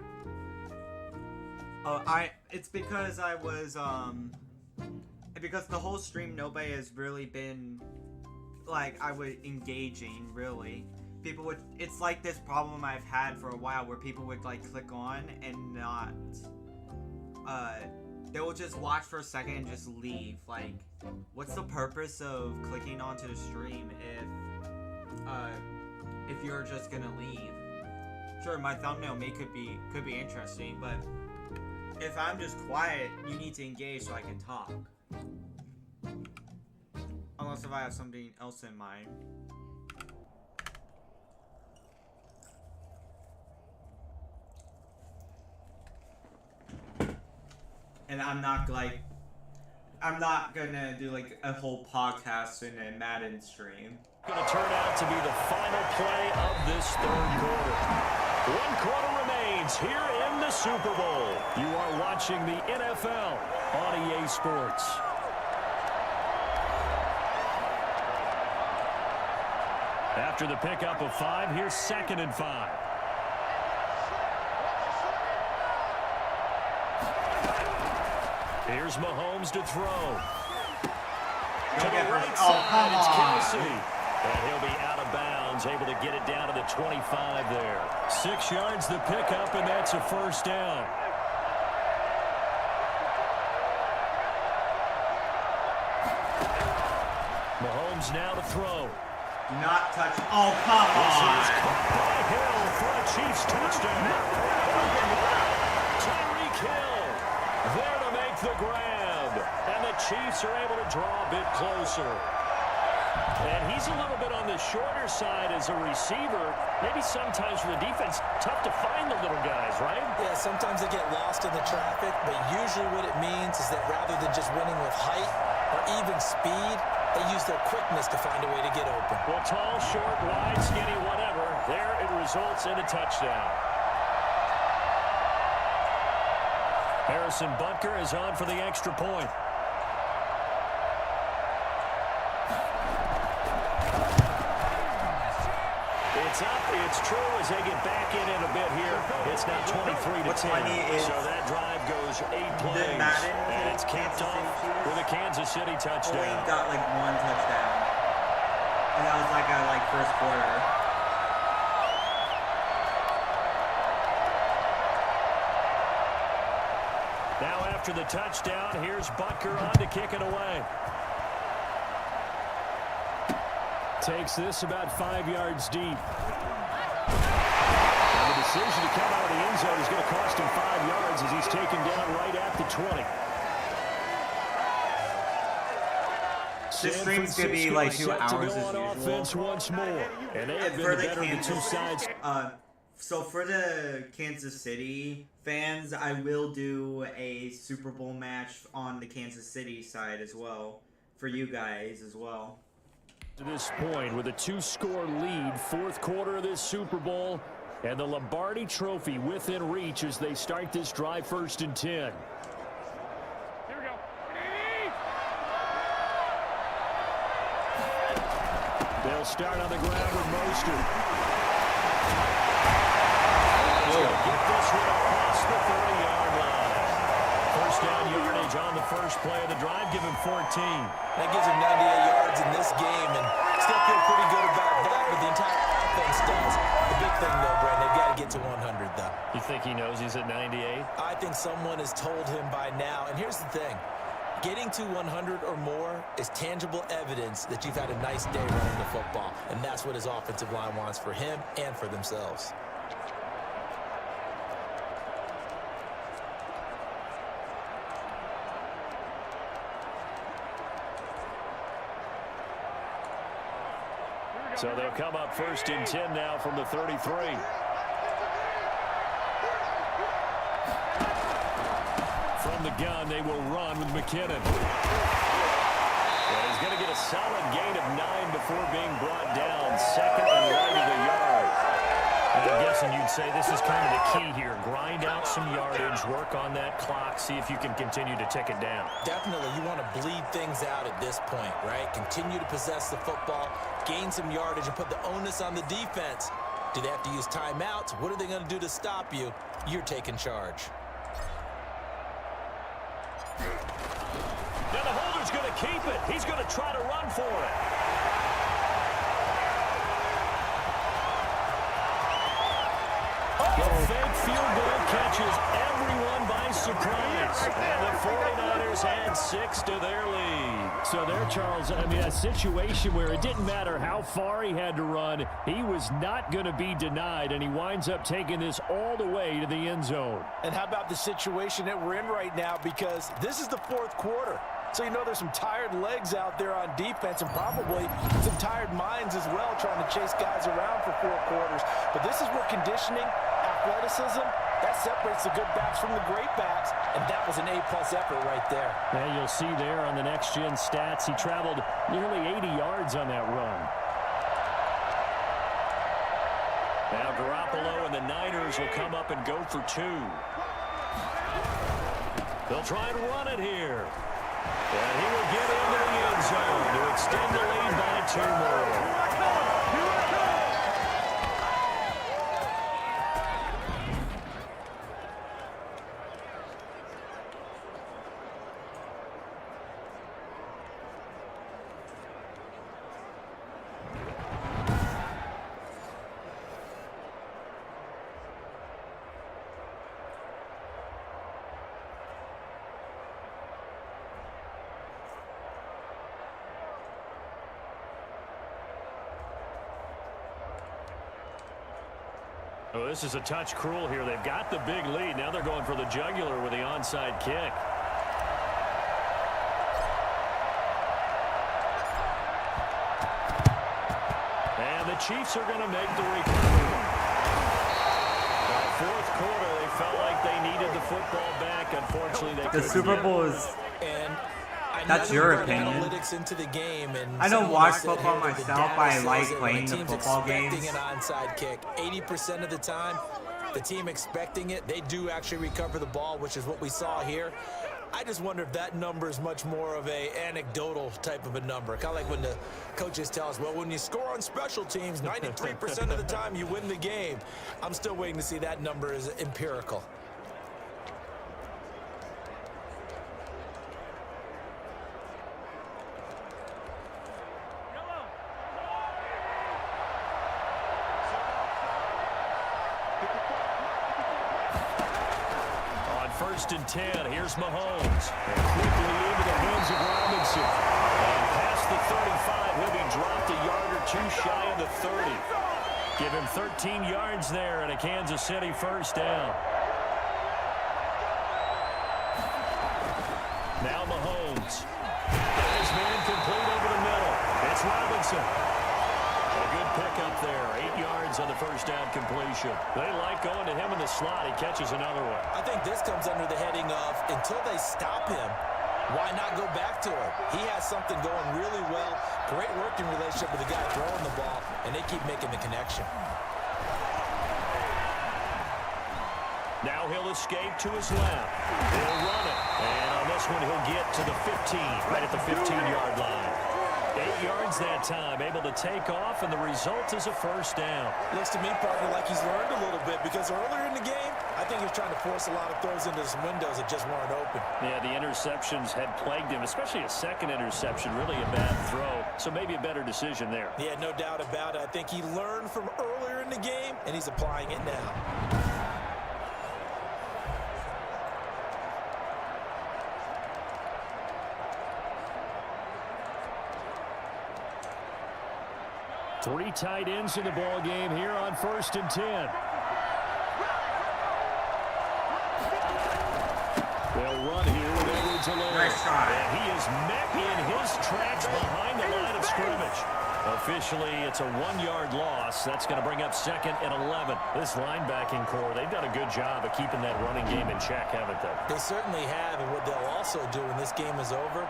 Oh, it's because I was, because the whole stream, nobody has really been, like, engaging, really. People would, it's like this problem I've had for a while where people would, like, click on and not, they will just watch for a second and just leave. Like, what's the purpose of clicking onto the stream if you're just gonna leave? Sure, my thumbnail could be interesting, but if I'm just quiet, you need to engage so I can talk. Unless if I have something else in mind. And I'm not gonna do like a whole podcast in a Madden stream. Going to turn out to be the final play of this third quarter. 1 quarter remains here in the Super Bowl. You are watching the NFL on EA Sports. After the pickup of 5, here's 2nd and 5. Here's Mahomes to throw. To the right side, it's Kelsey. And he'll be out of bounds, able to get it down to the 25 there. 6 yards the pickup, and that's a first down. Mahomes now to throw. Not touch. Oh, come on. This is caught by Hill for a Chiefs touchdown. Tyreek Hill there to make the grab. And the Chiefs are able to draw a bit closer. And he's a little bit on the shorter side as a receiver. Maybe sometimes for the defense, tough to find the little guys, right? Yeah, sometimes they get lost in the traffic, but usually what it means is that rather than just winning with height or even speed, they use their quickness to find a way to get open. Well, tall, short, wide, skinny, whatever. There it results in a touchdown. Harrison Butker is on for the extra point. It's up, it's true as they get back in a bit here. It's now 23-10. What's funny is so that drive goes 8 plays, Madden and it's capped off with a Kansas City touchdown. Only got like 1 touchdown, and that was like a first quarter. Now after the touchdown, here's Butker on to kick it away. Takes this about 5 yards deep. And the decision to come out of the end zone is going to cost him 5 yards as he's taken down right at the 20. This stream's going to be like 2 hours as usual. Offense once more. And they have been the better of the two sides. So for the Kansas City fans, I will do a Super Bowl match on the Kansas City side as well. For you guys as well. To this point with a 2-score lead, 4th quarter of this Super Bowl, and the Lombardi Trophy within reach as they start this drive 1st and 10. Here we go. They'll start on the ground with Mostert. He's going to get this one across the 30-yard line. First down yardage on the first play of the drive, give him 14. That gives him 98 yards in this game, and still feel pretty good about that, but the entire offense does. The big thing, though, Brandon, they've got to get to 100, though. You think he knows he's at 98? I think someone has told him by now, and here's the thing. Getting to 100 or more is tangible evidence that you've had a nice day running the football, and that's what his offensive line wants for him and for themselves. So they'll come up 1st and 10 now from the 33. From the gun, they will run with McKinnon. Well, he's going to get a solid gain of 9 before being brought down. 2nd and right of the yard. And I'm guessing you'd say this is kind of the key here. Grind out some yardage, work on that clock, see if you can continue to tick it down. Definitely, you want to bleed things out at this point, right? Continue to possess the football, gain some yardage, and put the onus on the defense. Do they have to use timeouts? What are they going to do to stop you? You're taking charge. Now the holder's going to keep it. He's going to try to run for it. The fake field goal catches everyone by surprise. And the 49ers had 6 to their lead. So there, Charles, I mean, a situation where it didn't matter how far he had to run, he was not going to be denied, and he winds up taking this all the way to the end zone. And how about the situation that we're in right now? Because this is the 4th quarter. So you know there's some tired legs out there on defense and probably some tired minds as well trying to chase guys around for 4 quarters. But this is where conditioning, athleticism, that separates the good backs from the great backs, and that was an A-plus effort right there. And you'll see there on the next-gen stats, he traveled nearly 80 yards on that run. Now Garoppolo and the Niners will come up and go for 2. They'll try and run it here. And he will get into the end zone to extend the lead by 2 more. Oh, this is a touch cruel here. They've got the big lead. Now they're going for the jugular with the onside kick. And the Chiefs are going to make the recovery. Now, 4th quarter, they felt like they needed the football back. Unfortunately, they couldn't. The Super Bowl is... That's your opinion. Into the game, and I don't watch football myself, but I like playing the football games. An onside kick 80% of the time, the team expecting it, they do actually recover the ball, which is what we saw here. I just wonder if that number is much more of a anecdotal type of a number. Kind of like when the coaches tell us, well, when you score on special teams, 93% of the time you win the game. I'm still waiting to see that number is empirical. First and 10. Here's Mahomes. And quickly into the hands of Robinson. And past the 35. He'll be dropped a yard or 2 shy of the 30. Give him 13 yards there and a Kansas City first down. Now Mahomes. His man complete over the middle. It's Robinson. A good pickup there. 8 yards on the first down completion. They like going to him in the slot. He catches another one. I think this comes under the heading of, until they stop him, why not go back to him? He has something going really well. Great working relationship with the guy throwing the ball, and they keep making the connection. Now he'll escape to his left. He'll run it. And on this one, he'll get to the 15, right at the 15-yard line. 8 yards that time, able to take off, and the result is a first down. Looks to me, partner, like he's learned a little bit, because earlier in the game, I think he was trying to force a lot of throws into some windows that just weren't open. Yeah, the interceptions had plagued him, especially a second interception, really a bad throw. So maybe a better decision there. Yeah, no doubt about it. I think he learned from earlier in the game, and he's applying it now. Three tight ends in the ball game here on 1st and 10. They'll run here with Edwards alone. Nice try. And he is met in his tracks behind the line of scrimmage. Officially, it's a 1-yard loss. That's going to bring up 2nd and 11. This linebacking core, they've done a good job of keeping that running game in check, haven't they? They certainly have, and what they'll also do when this game is over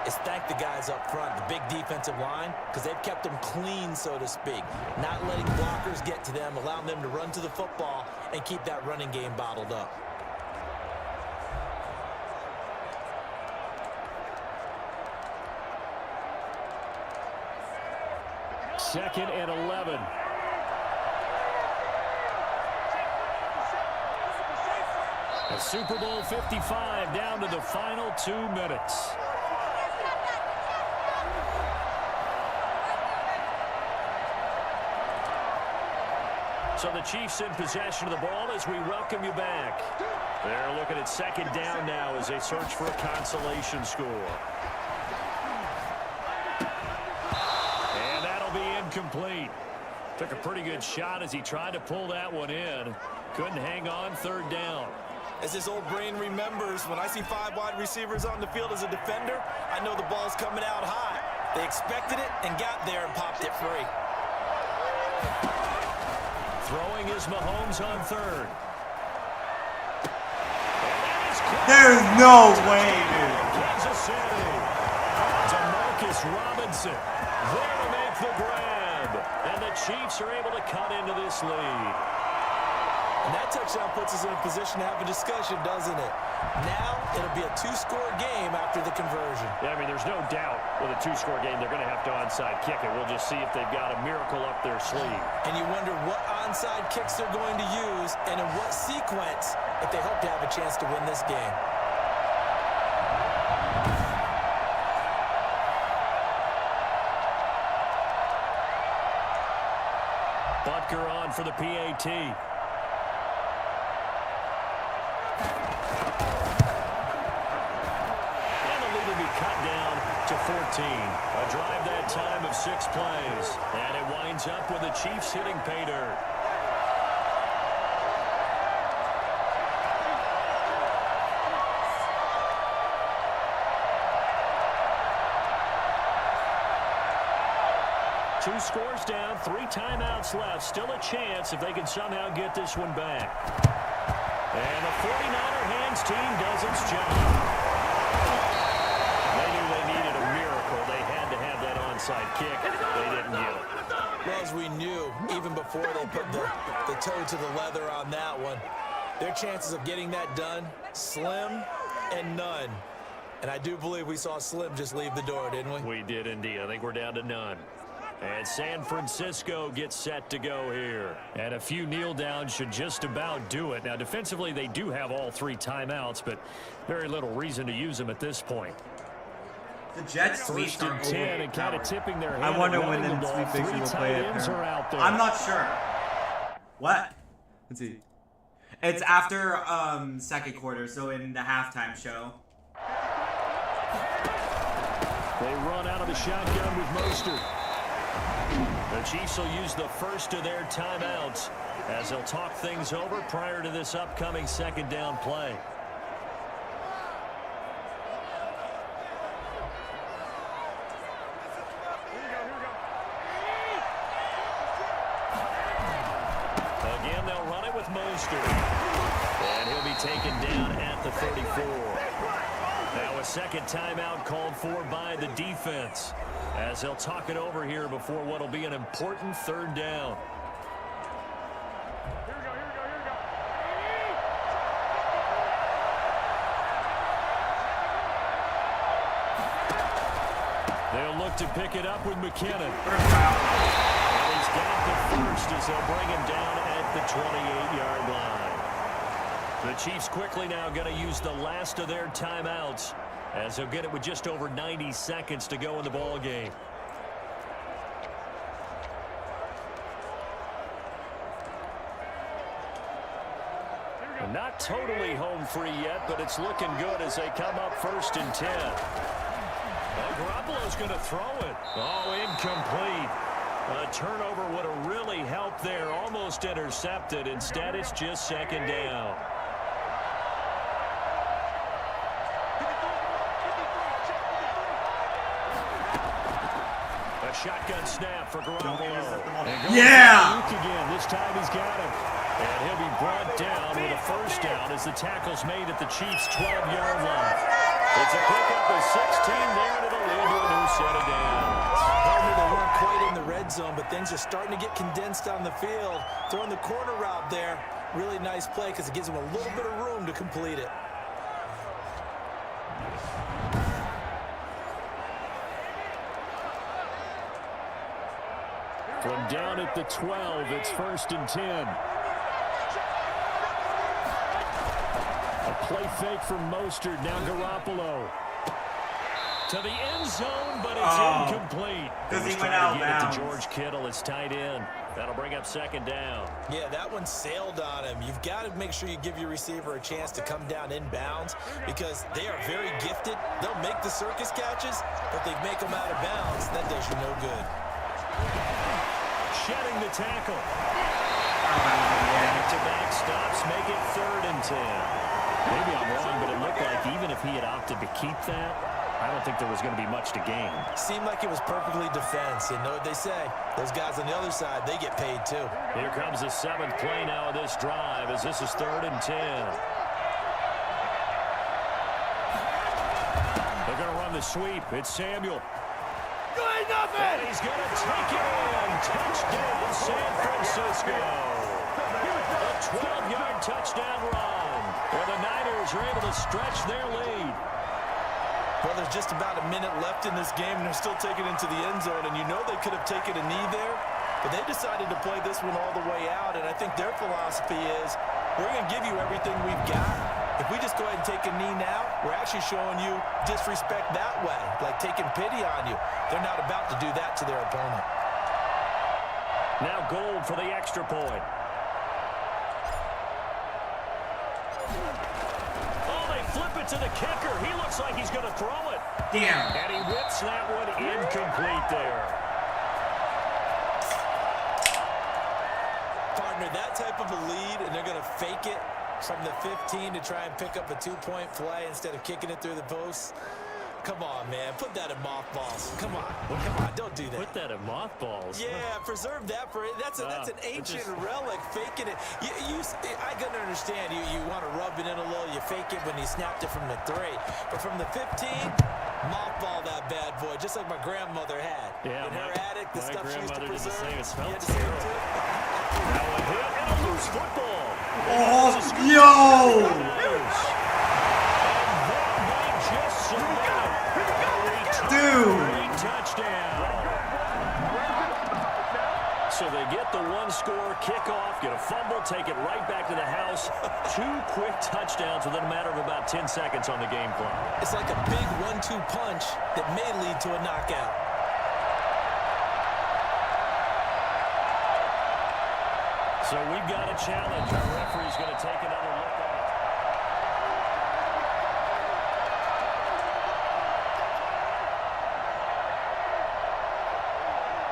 is thank the guys up front, the big defensive line, because they've kept them clean, so to speak. Not letting blockers get to them, allowing them to run to the football and keep that running game bottled up. Second and 11. A Super Bowl 55 down to the final 2 minutes. So the Chiefs in possession of the ball as we welcome you back. They're looking at 2nd down now as they search for a consolation score. And that'll be incomplete. Took a pretty good shot as he tried to pull that one in. Couldn't hang on 3rd down. As his old brain remembers, when I see 5 wide receivers on the field as a defender, I know the ball's coming out high. They expected it and got there and popped it free. Throwing is Mahomes on 3rd. There's no way, dude. Kansas City. Demarcus Robinson there to make the grab. And the Chiefs are able to cut into this lead. And that touchdown puts us in a position to have a discussion, doesn't it? Now it'll be a 2-score game after the conversion. Yeah, I mean, there's no doubt with a 2-score game they're going to have to onside kick it. We'll just see if they've got a miracle up their sleeve. And you wonder what onside kicks they're going to use and in what sequence if they hope to have a chance to win this game. Butker on for the PAT. Cut down to 14. A drive that time of 6 plays. And it winds up with the Chiefs hitting pay dirt. Two scores down, 3 timeouts left. Still a chance if they can somehow get this one back. And the 49er hands team does its job. Onside kick. They didn't get it. Well, as we knew, even before they put the toe to the leather on that one, their chances of getting that done, slim and none. And I do believe we saw Slim just leave the door, didn't we? We did indeed. I think we're down to none. And San Francisco gets set to go here. And a few kneel downs should just about do it. Now, defensively, they do have all 3 timeouts, but very little reason to use them at this point. The Jets sweeps 1st and 10 and kind of tipping their hand. I wonder when the sweep picture will play it. I'm not sure. What? Let's see. It's after 2nd quarter, so in the halftime show. They run out of the shotgun with Mostert. The Chiefs will use the first of their timeouts as they'll talk things over prior to this upcoming 2nd down play. Again, they'll run it with Mostert. And he'll be taken down at the 34. Now a 2nd timeout called for by the defense as they'll talk it over here before what will be an important 3rd down. They'll look to pick it up with McKinnon. And he's got the first as they'll bring him down at the 28-yard line. The Chiefs quickly now going to use the last of their timeouts as they'll get it with just over 90 seconds to go in the ball game. Not totally home free yet, but it's looking good as they come up 1st and 10. Well, Garoppolo's going to throw it. Oh, incomplete. A turnover would have really helped there. Almost intercepted. Instead, it's just 2nd down. A shotgun snap for Garoppolo. Yeah! Again. This time he's got him. And he'll be brought down with a 1st down as the tackle's made at the Chiefs' 12-yard line. It's a pickup of 16 there, and it'll lead to a new set of downs. Probably they weren't quite in the red zone, but things are starting to get condensed on the field. Throwing the corner route there, really nice play because it gives them a little bit of room to complete it. From down at the 12, it's 1st and 10. A play fake from Mostert. Now Garoppolo. To the end zone, but it's incomplete. Because he went trying out to get it bounds. to George Kittle. It's tight end. That'll bring up 2nd down. Yeah, that one sailed on him. You've got to make sure you give your receiver a chance to come down inbounds because they are very gifted. They'll make the circus catches, but they make them out of bounds. That does you no good. Shedding the tackle. Back-to-back stops make it 3rd and 10. Maybe I'm wrong, but it looked like even if he had opted to keep that, I don't think there was going to be much to gain. Seemed like it was perfectly defense. And know what they say? Those guys on the other side, they get paid too. Here comes the 7th play now of this drive as this is 3rd and 10. They're going to run the sweep. It's Samuel. And he's going to take it in. Touchdown, San Francisco. A 12-yard touchdown run where the Niners are able to stretch their lead. Well, there's just about a minute left in this game, and they're still taking it into the end zone. And you know they could have taken a knee there, but they decided to play this one all the way out. And I think their philosophy is, we're going to give you everything we've got. If we just go ahead and take a knee now, we're actually showing you disrespect that way, like taking pity on you. They're not about to do that to their opponent. Now Gold for the extra point. Oh, they flip it to the kicker. He looks like he's going to throw it. Damn. And he whips that one incomplete there. Partner, that type of a lead, and they're going to fake it from the 15 to try and pick up a 2-point play instead of kicking it through the posts. Come on, man. Put that in mothballs. Come on. Come on. Don't do that. Put that in mothballs. Yeah, preserve that for it. That's an ancient relic. Faking it. I can understand. You want to rub it in a little. You fake it when you snapped it from the 3. But from the 15, mothball that bad boy, just like my grandmother had. Yeah, in her attic, the stuff she used to preserve. Did the same. It You had smelled to say it terrible. too. Now a hit and a loose football. Oh, yo! Dude! Touchdown. So they get the 1-score kickoff, get a fumble, take it right back to the house. 2 quick touchdowns within a matter of about 10 seconds on the game clock. It's like a big 1-2 punch that may lead to a knockout. So we've got a challenge. Our referee's going to take another look at it.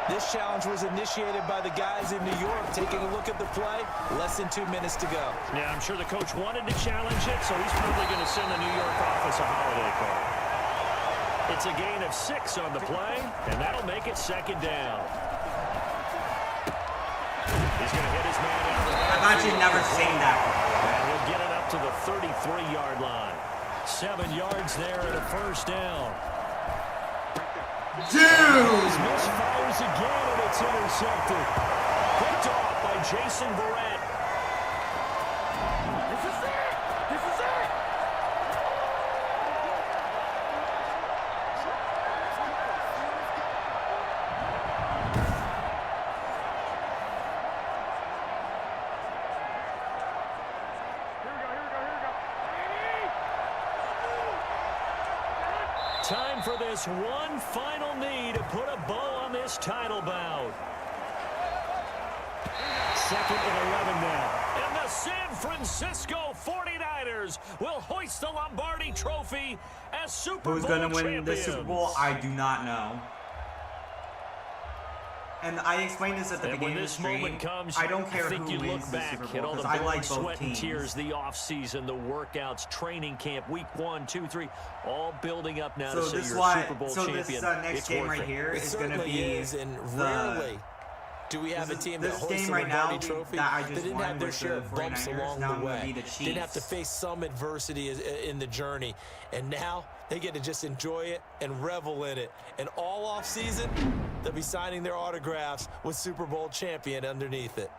This challenge was initiated by the guys in New York. Taking a look at the play, less than 2 minutes to go. Yeah, I'm sure the coach wanted to challenge it, so he's probably going to send the New York office a holiday call. It's a gain of 6 on the play, and that'll make it 2nd down. He's going to hit his man out. I've actually never seen that. And he'll get it up to the 33-yard line. 7 yards there and a 1st down. Dude! Misfires again, and it's intercepted. Picked off by Jason Barrett. This is it! This is it! Here we go, here we go, here Time for this one final knee to put a bow on this title bout. Second and 11 now. And the San Francisco 49ers will hoist the Lombardi Trophy as Super Bowl Who's going to win champions. this Super Bowl? I do not know. And I explained this at the beginning of the stream. I don't care who wins the Super Bowl because I like both sweat and teams. tears, the offseason, the workouts, training camp, week 1, 2, 3, all building up now to say you're a Super Bowl champion. This next game right here is going to be rarely do we have a team that hoists the Lombardi Trophy that didn't have their share of bumps along the way, didn't have to face some adversity in the journey, and now they get to just enjoy it and revel in it. And all off season, they'll be signing their autographs with Super Bowl champion underneath it.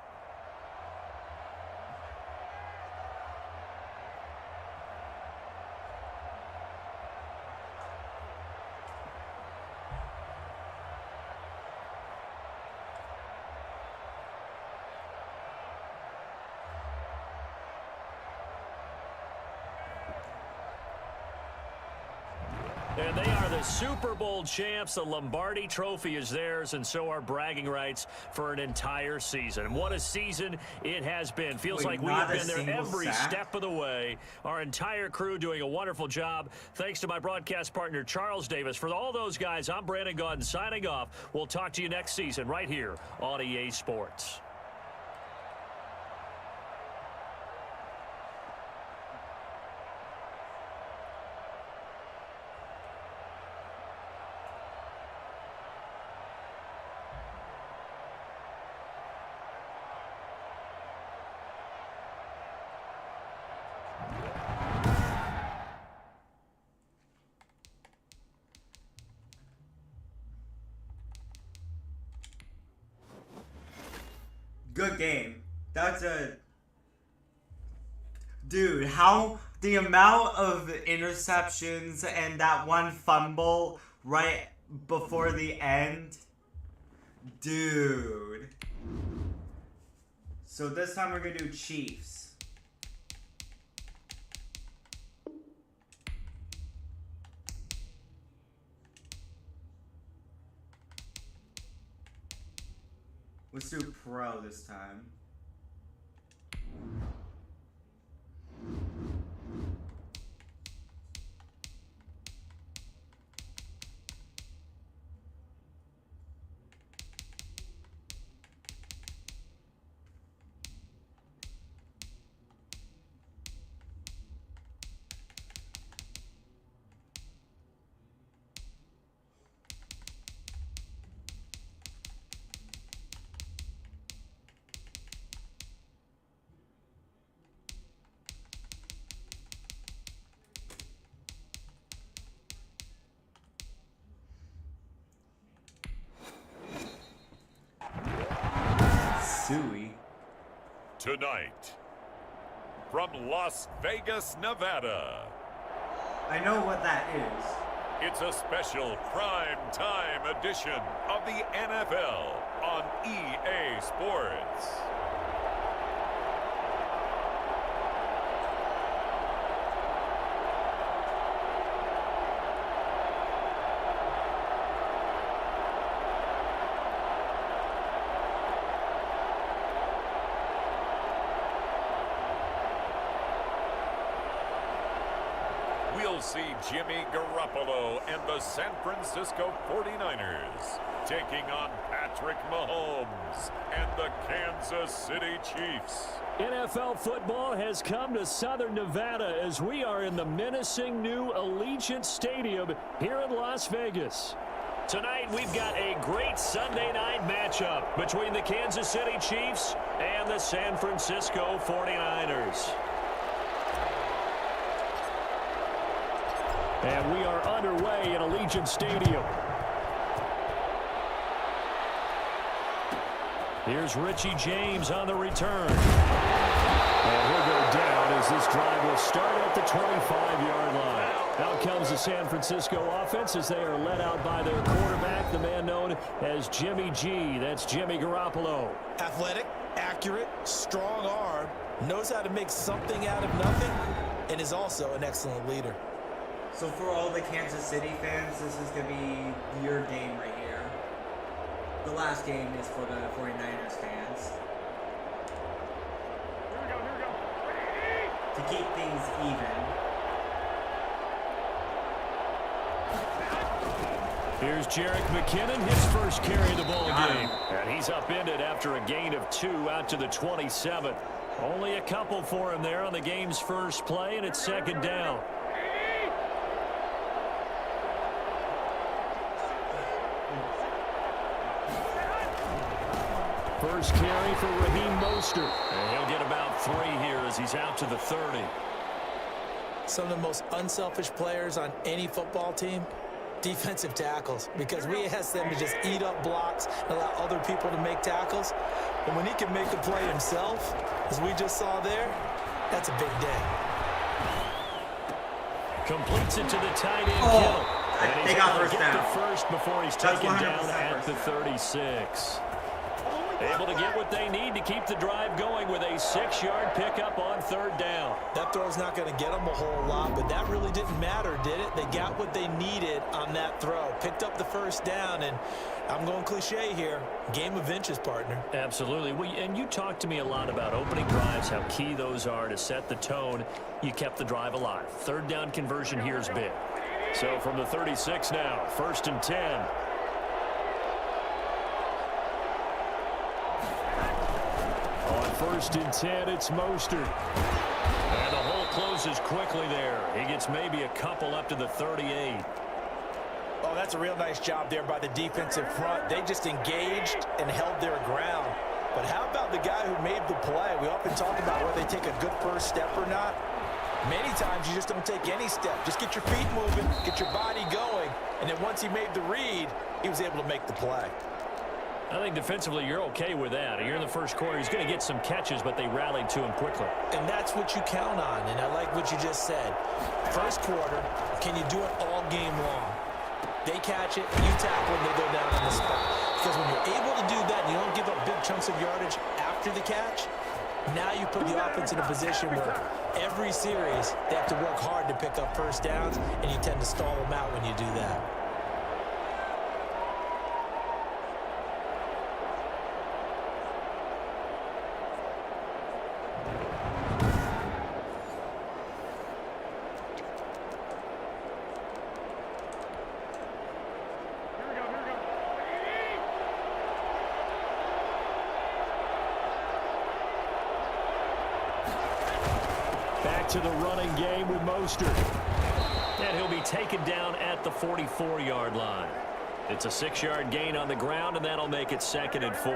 And they are the Super Bowl champs. The Lombardi Trophy is theirs, and so are bragging rights for an entire season. What a season it has been. Feels like we have been there every step of the way. Our entire crew doing a wonderful job. Thanks to my broadcast partner, Charles Davis. For all those guys, I'm Brandon Gaudin signing off. We'll talk to you next season right here on EA Sports. Good game. That's a... Dude, how... The amount of interceptions and that one fumble right before the end. Dude. So this time we're going to do Chiefs. Let's do Pro this time. Suey. Tonight, from Las Vegas, Nevada. I know what that is. It's a special prime time edition of the NFL on EA Sports. We'll see Jimmy Garoppolo and the San Francisco 49ers taking on Patrick Mahomes and the Kansas City Chiefs. NFL football has come to Southern Nevada as we are in the menacing new Allegiant Stadium here in Las Vegas. Tonight, we've got a great Sunday night matchup between the Kansas City Chiefs and the San Francisco 49ers. And we are underway in Allegiant Stadium. Here's Richie James on the return. And he'll go down as this drive will start at the 25-yard line. Out comes the San Francisco offense as they are led out by their quarterback, the man known as Jimmy G. That's Jimmy Garoppolo. Athletic, accurate, strong arm, knows how to make something out of nothing, and is also an excellent leader. So for all the Kansas City fans, this is going to be your game right here. The last game is for the 49ers fans. Here we go. To keep things even. Here's Jerick McKinnon, his first carry of the ball game. And he's upended after a gain of 2 out to the 27. Only a couple for him there on the game's first play, and it's second down. First carry for Raheem Mostert. And he'll get about 3 here as he's out to the 30. Some of the most unselfish players on any football team, defensive tackles, because we ask them to just eat up blocks and allow other people to make tackles. But when he can make the play himself, as we just saw there, that's a big day. Completes it to the tight end, Kittle. They got first down. First before he's That's taken down 100% at the 36. Able to get what they need to keep the drive going with a 6-yard pickup on third down. That throw's not going to get them a whole lot, but that really didn't matter, did it? They got what they needed on that throw. Picked up the first down, and I'm going cliche here. Game of inches, partner. Absolutely. And you talked to me a lot about opening drives, how key those are to set the tone. You kept the drive alive. Third down conversion here is big. So from the 36 now, 1st and 10. On 1st and 10, it's Mostert. And the hole closes quickly there. He gets maybe a couple up to the 38. Oh, that's a real nice job there by the defensive front. They just engaged and held their ground. But how about the guy who made the play? We often talk about whether they take a good first step or not. Many times you just don't take any step. Just get your feet moving, get your body going, and then once he made the read, he was able to make the play. I think defensively you're okay with that. You're in the first quarter. He's going to get some catches, but they rallied to him quickly. And that's what you count on, and I like what you just said. First quarter, can you do it all game long? They catch it, you tackle, and they go down on the spot. Because when you're able to do that and you don't give up big chunks of yardage after the catch, now you put the offense in a position where every series they have to work hard to pick up first downs, and you tend to stall them out when you do that. To the running game with Mostert. And he'll be taken down at the 44-yard line. It's a 6-yard gain on the ground, and that'll make it 2nd and 4.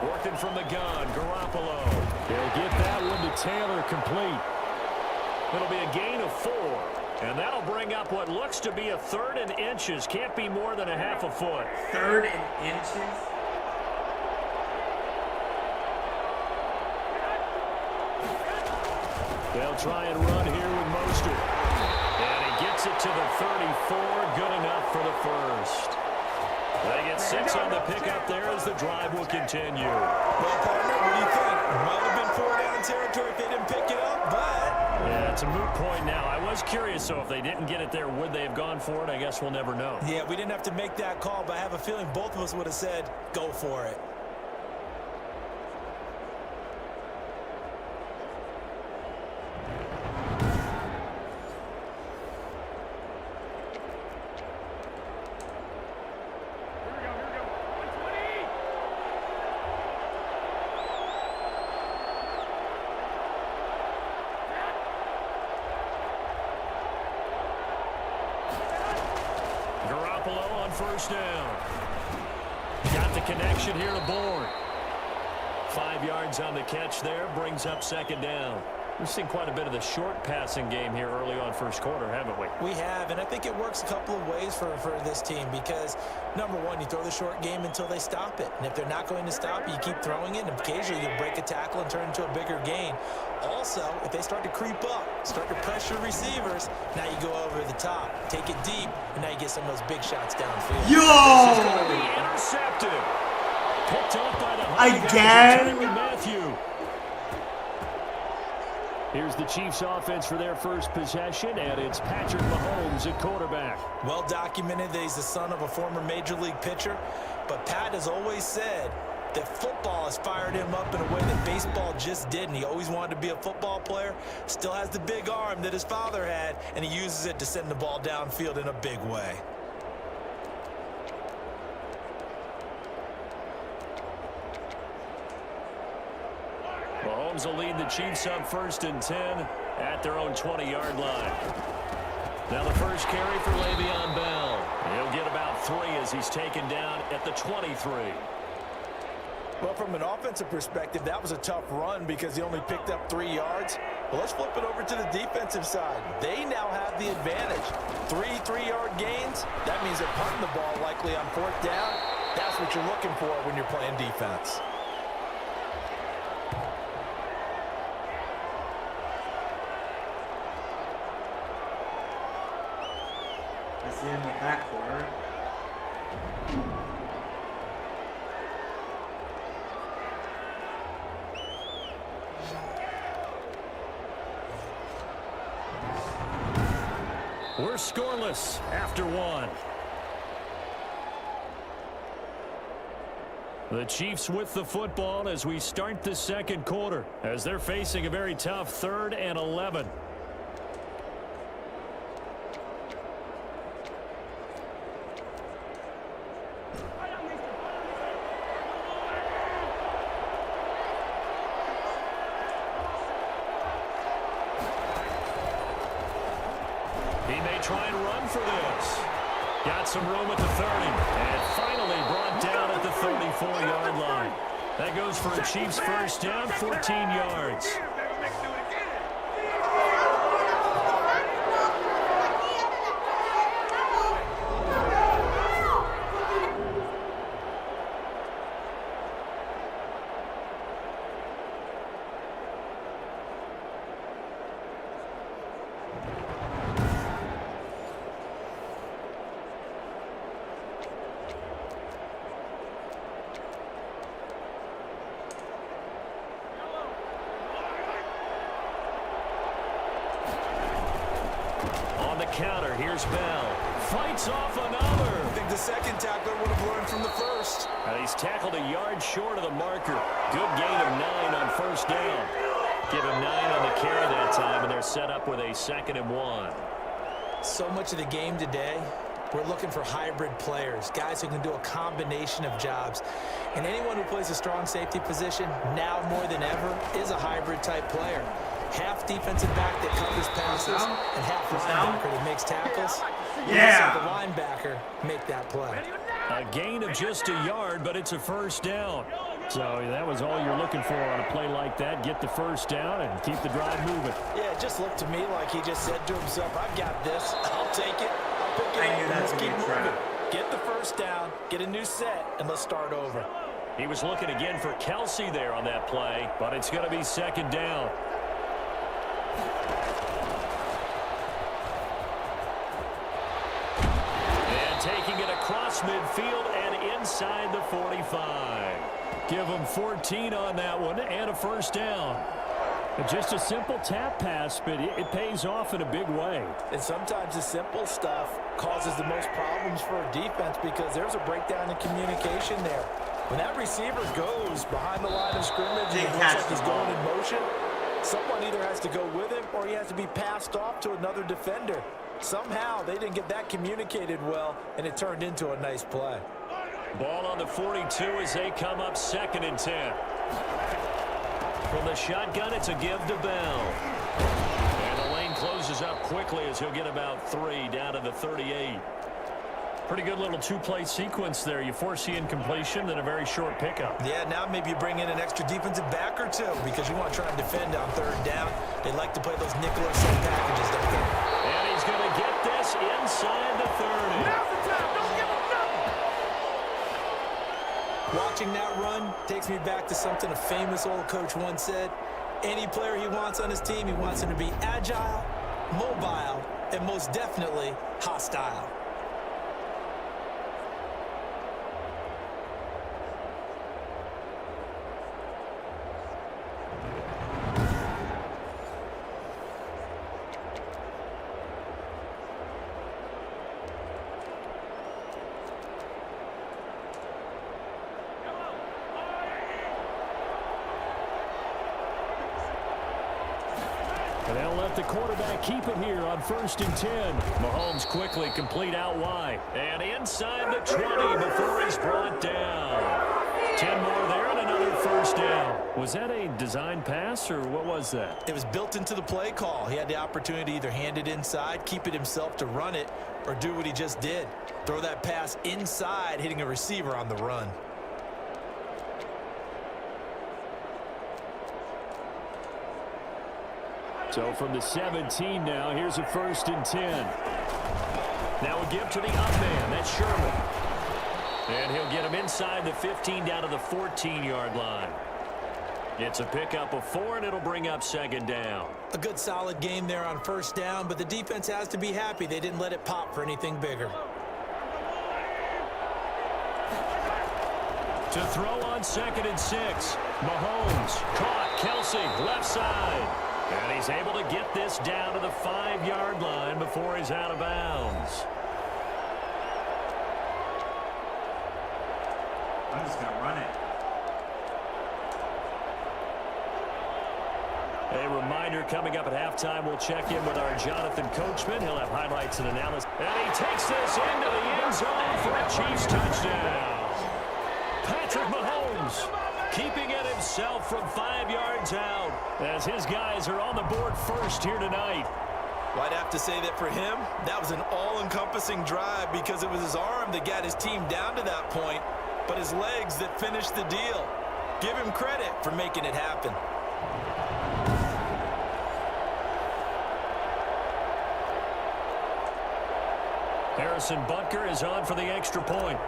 Working from the gun, Garoppolo. He'll get that one to Taylor complete. It'll be a gain of 4. And that'll bring up what looks to be a 3rd and inches. Can't be more than a half a foot. 3rd and inches? They'll try and run here with Mostert. And he gets it to the 34. Good enough for the first. They get 6 on the pickup there as the drive will continue. Well, partner, what do you think? Might have been 4-down territory if they didn't pick it up, but... Yeah, it's a moot point now. I was curious, so if they didn't get it there, would they have gone for it? I guess we'll never know. Yeah, we didn't have to make that call, but I have a feeling both of us would have said, go for it. First down. Got the connection here to Bourne. 5 yards on the catch there. Brings up 2nd down. We've seen quite a bit of the short passing game here early on first quarter, haven't we? We have, and I think it works a couple of ways for this team because, number one, you throw the short game until they stop it. And if they're not going to stop it, you keep throwing it, and occasionally you'll break a tackle and turn it into a bigger gain. Also, if they start to creep up, start to pressure receivers, now you go over the top, take it deep, and now you get some of those big shots downfield. This is going to be intercepted. Picked up by the again. Matthew. Here's the Chiefs offense for their first possession, and it's Patrick Mahomes at quarterback. Well documented that he's the son of a former Major League pitcher, but Pat has always said that football has fired him up in a way that baseball just didn't. He always wanted to be a football player, still has the big arm that his father had, and he uses it to send the ball downfield in a big way. Mahomes will lead the Chiefs up 1st and 10 at their own 20-yard line. Now the first carry for Lavenant Bell. He'll get about 3 as he's taken down at the 23. Well, from an offensive perspective, that was a tough run because he only picked up 3 yards. Well, let's flip it over to the defensive side. They now have the advantage. 3 3-yard gains. That means they're punting the ball likely on 4th down. That's what you're looking for when you're playing defense. That's in the backcourt. We're scoreless after 1. The Chiefs with the football as we start the second quarter, as they're facing a very tough 3rd and 11. Try and run for this. Got some room at the 30. And finally brought down at the 34-yard line. That goes for a Chiefs first down, 14 yards. Counter, here's Bell. Fights off another. I think the second tackler would have learned from the first. He's tackled a yard short of the marker. Good gain of 9 on 1st down. Give him 9 on the carry that time, and they're set up with a 2nd and 1. So much of the game today, we're looking for hybrid players, guys who can do a combination of jobs. And anyone who plays a strong safety position, now more than ever, is a hybrid type player. Half defensive back that covers passes and half linebacker that makes tackles. Yeah. The linebacker make that play. A gain of just a yard, but it's a first down. So that was all you're looking for on a play like that. Get the first down and keep the drive moving. Yeah, it just looked to me like he just said to himself, I've got this. I'll take it. I'll pick it up. That's Let's keep moving. trap. Get the first down, get a new set, and let's start over. He was looking again for Kelsey there on that play, but it's going to be 2nd down. Taking it across midfield and inside the 45. Give them 14 on that one and a first down. Just a simple tap pass, but it pays off in a big way. And sometimes the simple stuff causes the most problems for a defense because there's a breakdown in communication there. When that receiver goes behind the line of scrimmage and it looks like he's going in motion, someone either has to go with him or he has to be passed off to another defender. Somehow they didn't get that communicated well, and it turned into a nice play. Ball on the 42 as they come up 2nd and 10. From the shotgun, it's a give to Bell. And the lane closes up quickly as he'll get about 3 down to the 38. Pretty good little 2-play sequence there. You foresee incompletion, then a very short pickup. Yeah, now maybe you bring in an extra defensive back or two because you want to try and defend on 3rd down. They like to play those nickel or set packages, don't they? And he's going to get this inside the 30. Now's the time. Don't give him nothing. Watching that run takes me back to something a famous old coach once said. Any player he wants on his team, he wants him to be agile, mobile, and most definitely hostile. And they'll let the quarterback keep it here on 1st and 10. Mahomes quickly complete out wide. And inside the 20 before he's brought down. 10 more there and another 1st down. Was that a design pass or what was that? It was built into the play call. He had the opportunity to either hand it inside, keep it himself to run it, or do what he just did. Throw that pass inside, hitting a receiver on the run. So from the 17 now, here's a 1st and 10. Now a give to the up man. That's Sherman. And he'll get him inside the 15 down to the 14-yard line. It's a pickup of 4, and it'll bring up 2nd down. A good solid game there on 1st down, but the defense has to be happy they didn't let it pop for anything bigger. To throw on 2nd and 6. Mahomes caught. Kelsey left side. And he's able to get this down to the 5-yard line before he's out of bounds. I'm just going to run it. A reminder coming up at halftime, we'll check in with our Jonathan Coachman. He'll have highlights and analysis. And he takes this into the end zone for a Chiefs touchdown. Patrick Mahomes keeping it himself from 5 yards out as his guys are on the board first here tonight. Well, I'd have to say that for him, that was an all-encompassing drive because it was his arm that got his team down to that point, but his legs that finished the deal. Give him credit for making it happen. Harrison Butker is on for the extra point.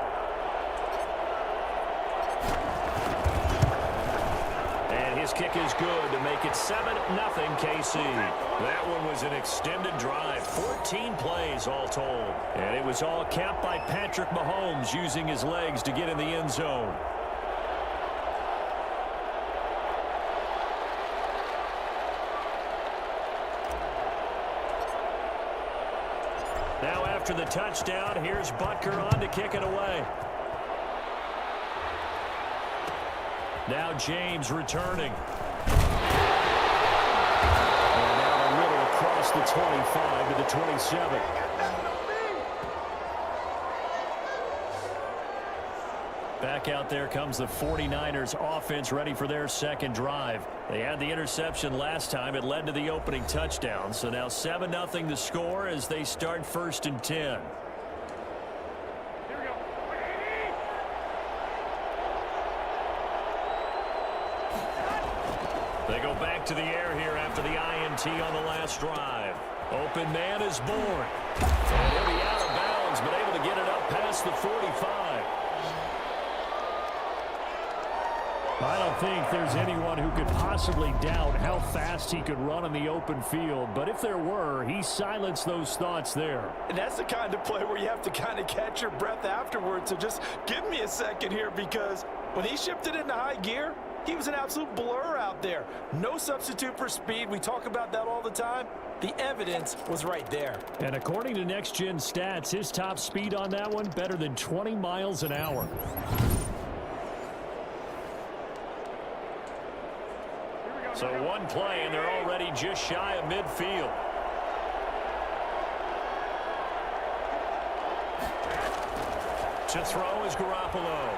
And his kick is good to make it 7-0 KC. That one was an extended drive, 14 plays all told. And it was all capped by Patrick Mahomes using his legs to get in the end zone. Now after the touchdown, here's Butker on to kick it away. Now James returning. And now a little across the 25 to the 27. Back out there comes the 49ers offense ready for their second drive. They had the interception last time. It led to the opening touchdown. So now 7-0 the score as they start 1st and 10. They go back to the air here after the INT on the last drive. Open man is born. And he'll be out of bounds, but able to get it up past the 45. I don't think there's anyone who could possibly doubt how fast he could run in the open field. But if there were, he silenced those thoughts there. And that's the kind of play where you have to kind of catch your breath afterwards. So just give me a second here, because when he shifted into high gear, he was an absolute blur out there. No substitute for speed. We talk about that all the time. The evidence was right there. And according to Next Gen Stats, his top speed on that one, better than 20 miles an hour. So one play, and they're already just shy of midfield. To throw is Garoppolo.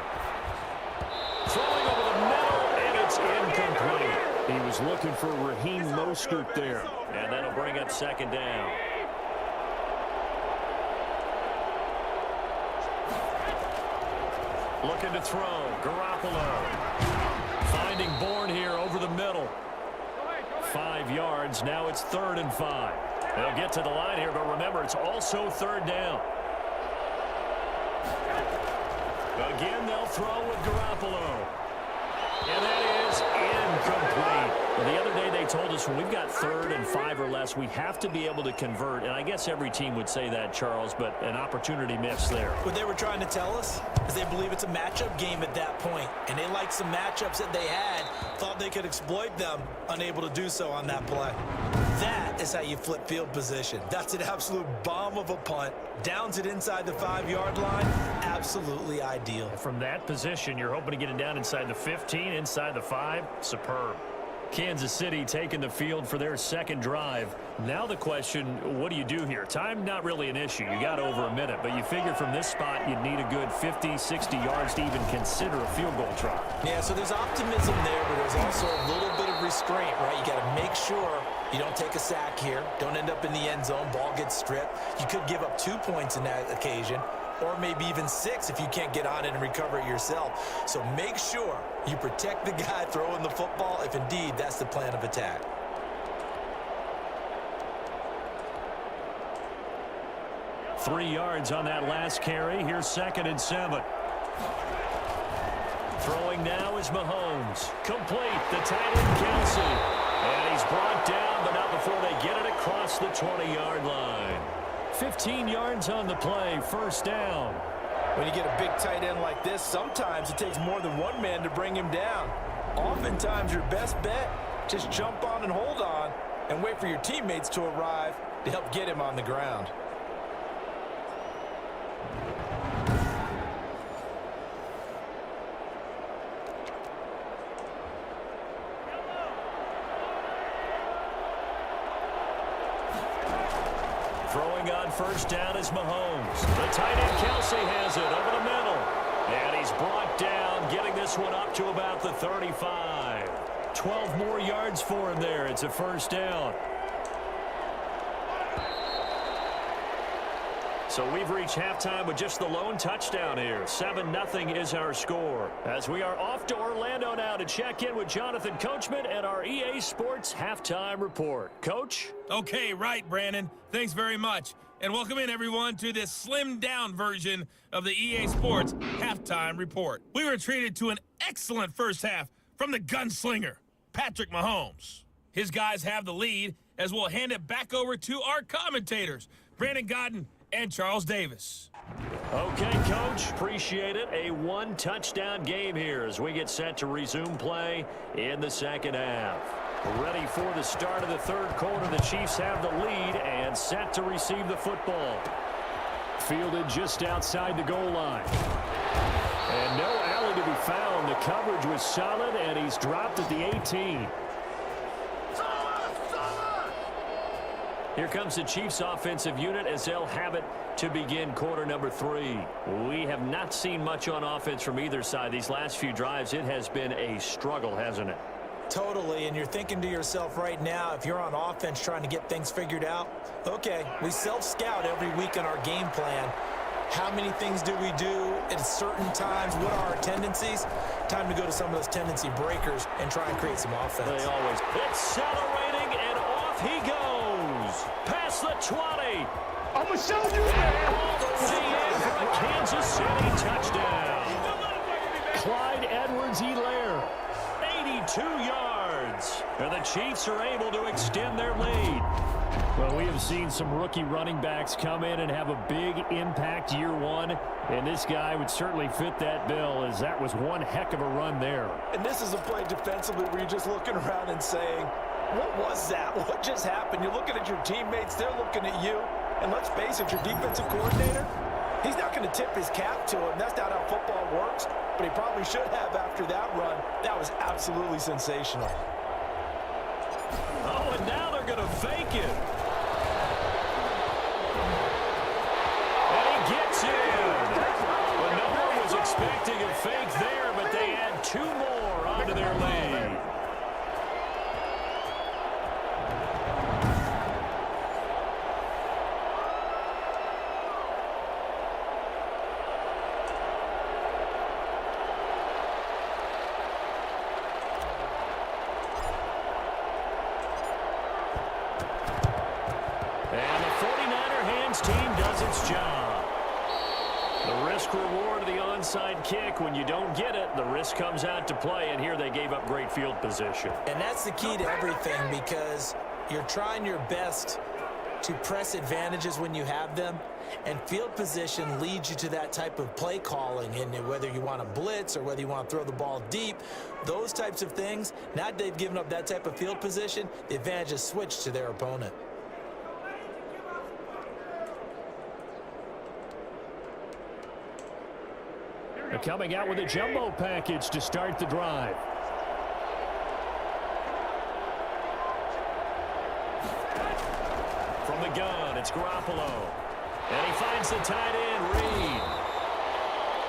Throwing over the middle, and it's incomplete. He was looking for Raheem Mostert there. And that'll bring up 2nd down. Looking to throw, Garoppolo. Finding Bourne here over the middle. 5 yards, now it's 3rd and 5. They'll get to the line here, but remember, it's also 3rd down. Again, they'll throw with Garoppolo. And that is incomplete. The other day they told us when we've got 3rd and 5 or less, we have to be able to convert. And I guess every team would say that, Charles, but an opportunity missed there. What they were trying to tell us is they believe it's a matchup game at that point. And they liked some matchups that they had, thought they could exploit them, unable to do so on that play. That is how you flip field position. That's an absolute bomb of a punt. Downs it inside the 5-yard line. Absolutely ideal. From that position, you're hoping to get it down inside the 15, inside the 5. Superb. Kansas City taking the field for their second drive. Now the question, what do you do here? Time, not really an issue. You got over a minute, but you figure from this spot you'd need a good 50, 60 yards to even consider a field goal try. Yeah, so there's optimism there, but there's also a little bit of restraint, right? You got to make sure you don't take a sack here. Don't end up in the end zone. Ball gets stripped. You could give up 2 points in that occasion, or maybe even 6 if you can't get on it and recover it yourself. So make sure you protect the guy throwing the football if indeed that's the plan of attack. Three yards on that last carry. Here's 2nd and 7. Throwing now is Mahomes. Complete. The tight end, Kelsey. And he's brought down, but not before they get it across the 20-yard line. 15 yards on the play. First down. When you get a big tight end like this, sometimes it takes more than one man to bring him down. Oftentimes, your best bet, just jump on and hold on and wait for your teammates to arrive to help get him on the ground. Throwing on first down is Mahomes. The tight end, Kelsey, has it over the middle. And he's brought down, getting this one up to about the 35. 12 more yards for him there. It's a first down. So we've reached halftime with just the lone touchdown here. 7-0 is our score. As we are off to Orlando now to check in with Jonathan Coachman and our EA Sports Halftime Report. Coach? Okay, right, Brandon. Thanks very much. And welcome in, everyone, to this slimmed-down version of the EA Sports Halftime Report. We were treated to an excellent first half from the gunslinger, Patrick Mahomes. His guys have the lead as we'll hand it back over to our commentators, Brandon Godden and Charles Davis. Okay, Coach, appreciate it. A one-touchdown game here as we get set to resume play in the second half. Ready for the start of the third quarter. The Chiefs have the lead and set to receive the football. Fielded just outside the goal line. And no alley to be found. The coverage was solid, and he's dropped at the 18. Here comes the Chiefs offensive unit as they'll have it to begin quarter number 3. We have not seen much on offense from either side. These last few drives, it has been a struggle, hasn't it? Totally, and you're thinking to yourself right now, if you're on offense trying to get things figured out, okay, we self-scout every week on our game plan. How many things do we do at certain times? What are our tendencies? Time to go to some of those tendency breakers and try and create some offense. They always. Accelerating, and off he goes. Past the 20. I'm going to show you And all the way in for a Kansas City touchdown. Clyde Edwards-Helaire, 82 yards. And the Chiefs are able to extend their lead. Well, we have seen some rookie running backs come in and have a big impact year one, and this guy would certainly fit that bill, as that was one heck of a run there. And this is a play defensively where you're just looking around and saying, what was that? What just happened? You're looking at your teammates, they're looking at you, and let's face it, your defensive coordinator, he's not going to tip his cap to him. That's not how football works, but he probably should have after that run. That was absolutely sensational. Oh, and now they're going to fake it. And he gets in. Well, no one was expecting a fake there, but they add 2 more onto their lead. And the 49er hands team does its job. The risk-reward of the onside kick, when you don't get it, the risk comes out to play, and here they gave up great field position. And that's the key to everything, because you're trying your best to press advantages when you have them, and field position leads you to that type of play calling. And whether you want to blitz or whether you want to throw the ball deep, those types of things, now that they've given up that type of field position, the advantage is switched to their opponent. They're coming out with a jumbo package to start the drive. the gun. It's Garoppolo. And he finds the tight end, Reed.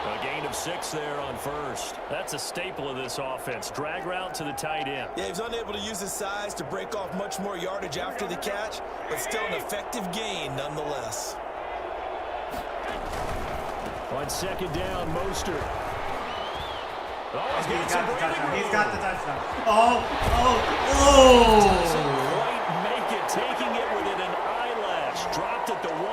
A gain of 6 there on first. That's a staple of this offense. Drag route to the tight end. Yeah, he's unable to use his size to break off much more yardage after the catch, but still an effective gain nonetheless. On second down, Mostert. Oh, He's got the touchdown. He's got the touchdown. Doesn't quite make it. Taking it within an eyelash. Dropped it to 1.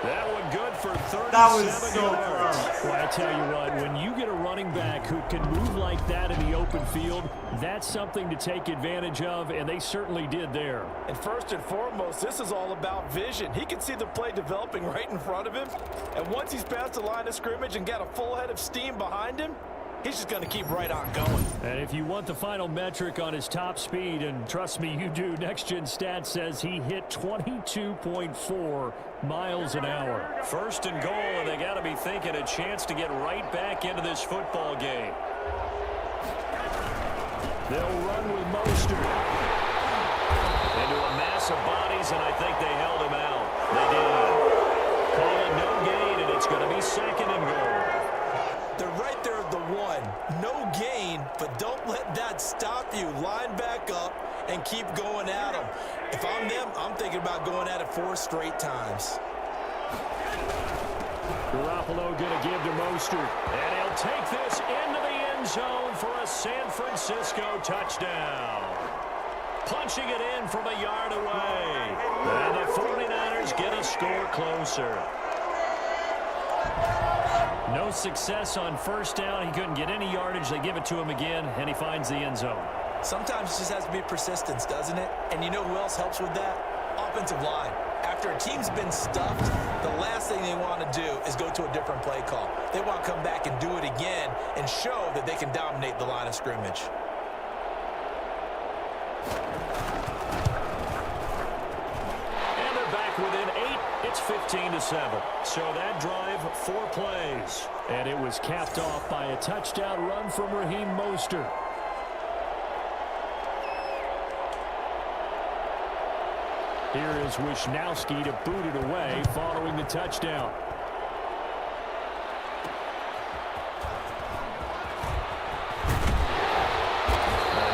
That one good for 37 That was so yards. close. Well, I tell you what, when you get a running back who can move like that in the open field, that's something to take advantage of, and they certainly did there. And first and foremost, this is all about vision. He can see the play developing right in front of him, and once he's past the line of scrimmage and got a full head of steam behind him, he's just going to keep right on going. And if you want the final metric on his top speed, and trust me, you do, Next Gen Stats says he hit 22.4 miles an hour. First and goal, and they got to be thinking a chance to get right back into this football game. They'll run with Mostert. Into a mass of bodies, and I think they held him out. They did. Call it no gain, and it's going to be second and goal. They're right there at the 1. No gain, but don't let that stop you. Line back up and keep going at them. If I'm them, I'm thinking about going at it 4 straight times. Garoppolo going to give to Mostert. And he'll take this into the end zone for a San Francisco touchdown. Punching it in from a yard away. And the 49ers get a score closer. No success on first down. He couldn't get any yardage. They give it to him again, and he finds the end zone. Sometimes it just has to be persistence, doesn't it? And you know who else helps with that? Offensive line. After a team's been stuffed, the last thing they want to do is go to a different play call. They want to come back and do it again and show that they can dominate the line of scrimmage. And they're back within 8. It's 15-7. So that drive, 4 plays. And it was capped off by a touchdown run from Raheem Mostert. Here is Wisnowski to boot it away following the touchdown.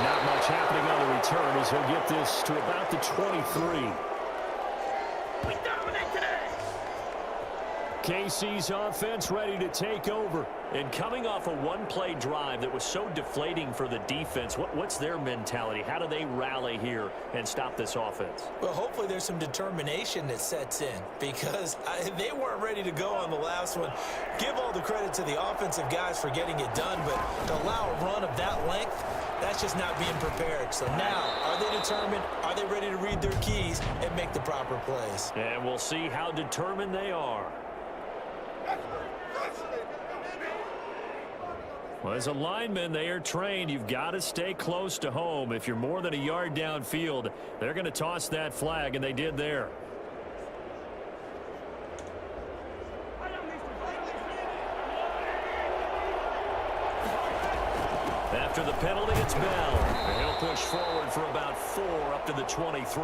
Not much happening on the return as he'll get this to about the 23. KC's offense ready to take over. And coming off a one-play drive that was so deflating for the defense, what's their mentality? How do they rally here and stop this offense? Well, hopefully there's some determination that sets in because they weren't ready to go on the last one. Give all the credit to the offensive guys for getting it done, but to allow a run of that length, that's just not being prepared. So now, are they determined? Are they ready to read their keys and make the proper plays? And we'll see how determined they are. Well, as a lineman, they are trained. You've got to stay close to home. If you're more than a yard downfield, they're going to toss that flag, and they did there. After the penalty, it's Bell. And he'll push forward for about 4 up to the 23.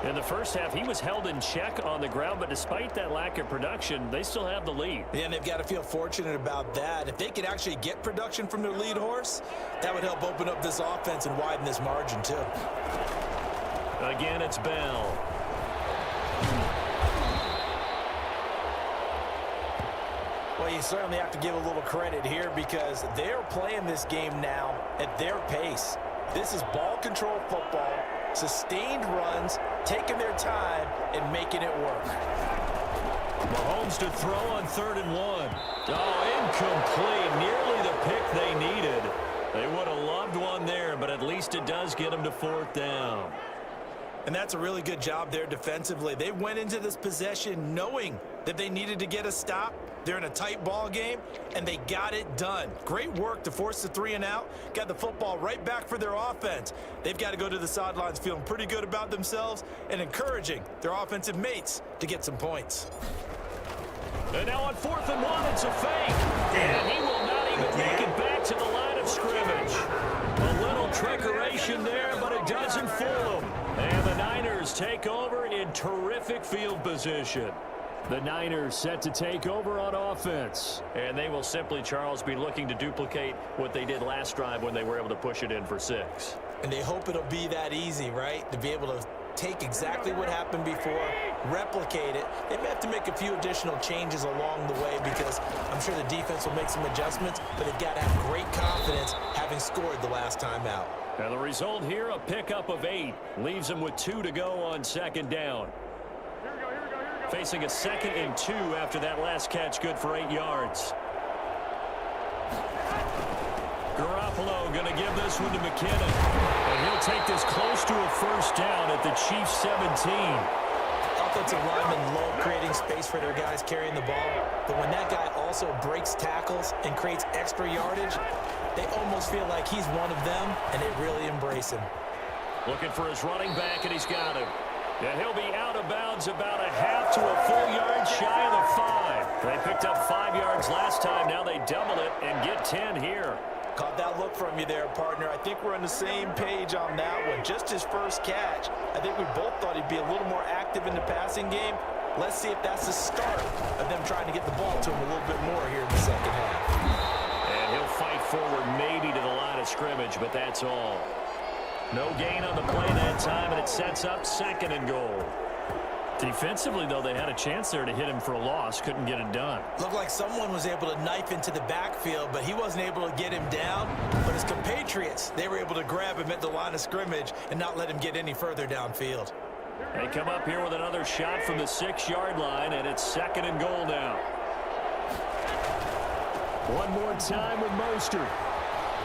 In the first half, he was held in check on the ground, but despite that lack of production, they still have the lead. Yeah, and they've got to feel fortunate about that. If they could actually get production from their lead horse, that would help open up this offense and widen this margin, too. Again, it's Bell. Well, you certainly have to give a little credit here because they're playing this game now at their pace. This is ball control football. Sustained runs, taking their time, and making it work. Mahomes to throw on 3rd and 1. Oh, incomplete. Nearly the pick they needed. They would have loved one there, but at least it does get them to 4th down. And that's a really good job there defensively. They went into this possession knowing that they needed to get a stop. They're in a tight ball game, and they got it done. Great work to force the 3 and out. Got the football right back for their offense. They've got to go to the sidelines feeling pretty good about themselves and encouraging their offensive mates to get some points. And now on 4th and 1, it's a fake. And he will not even make it back to the line of scrimmage. A little trickeration there, but it doesn't fool him. And the Niners take over in terrific field position. The Niners set to take over on offense. And they will simply, Charles, be looking to duplicate what they did last drive when they were able to push it in for 6. And they hope it'll be that easy, right? To be able to take exactly what happened before, replicate it. They may have to make a few additional changes along the way because I'm sure the defense will make some adjustments, but they've got to have great confidence having scored the last time out. And the result here, a pickup of 8. Leaves them with 2 to go on second down. Facing a 2nd and 2 after that last catch, good for 8 yards. Garoppolo going to give this one to McKinnon. And he'll take this close to a first down at the Chiefs' 17. Offensive linemen love creating space for their guys carrying the ball, but when that guy also breaks tackles and creates extra yardage, they almost feel like he's one of them, and they really embrace him. Looking for his running back, and he's got him. And he'll be out of bounds about a half to a full yard shy of the 5. They picked up 5 yards last time. Now they double it and get 10 here. Caught that look from you there, partner. I think we're on the same page on that one. Just his first catch. I think we both thought he'd be a little more active in the passing game. Let's see if that's the start of them trying to get the ball to him a little bit more here in the second half. And he'll fight forward maybe to the line of scrimmage, but that's all. No gain on the play that time, and it sets up 2nd and goal. Defensively, though, they had a chance there to hit him for a loss. Couldn't get it done. Looked like someone was able to knife into the backfield, but he wasn't able to get him down. But his compatriots, they were able to grab him at the line of scrimmage and not let him get any further downfield. They come up here with another shot from the 6-yard line, and it's 2nd and goal now. One more time with Mostert.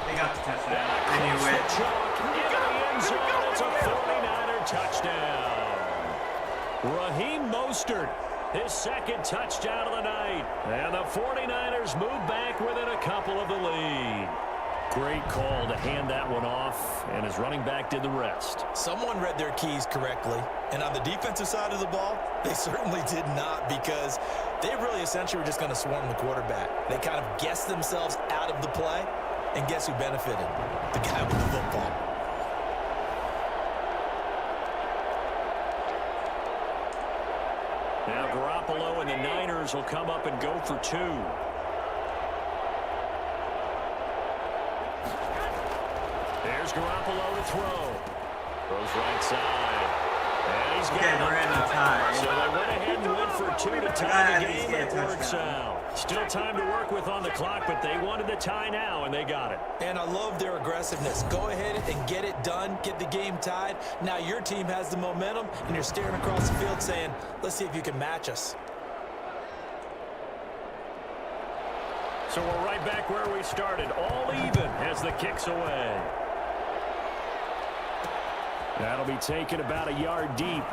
They got the touchdown. I knew it. Into the end zone. It's a 49er touchdown. Raheem Mostert, his 2nd touchdown of the night. And the 49ers move back within a couple of the lead. Great call to hand that one off, and his running back did the rest. Someone read their keys correctly, and on the defensive side of the ball, they certainly did not, because they really essentially were just going to swarm the quarterback. They kind of guessed themselves out of the play, and guess who benefited? The guy with the football. Now Garoppolo and the Niners will come up and go for 2. There's Garoppolo to throw. Throws right side. And he's got it. We're in a tie. So they went ahead and went for 2 to tie the game, and it works out. Still time to work with on the clock, but they wanted the tie now, and they got it. And I love their aggressiveness. Go ahead and get it done. Get the game tied. Now your team has the momentum, and you're staring across the field saying, let's see if you can match us. So we're right back where we started. All even as the kick's away. That'll be taken about a yard deep.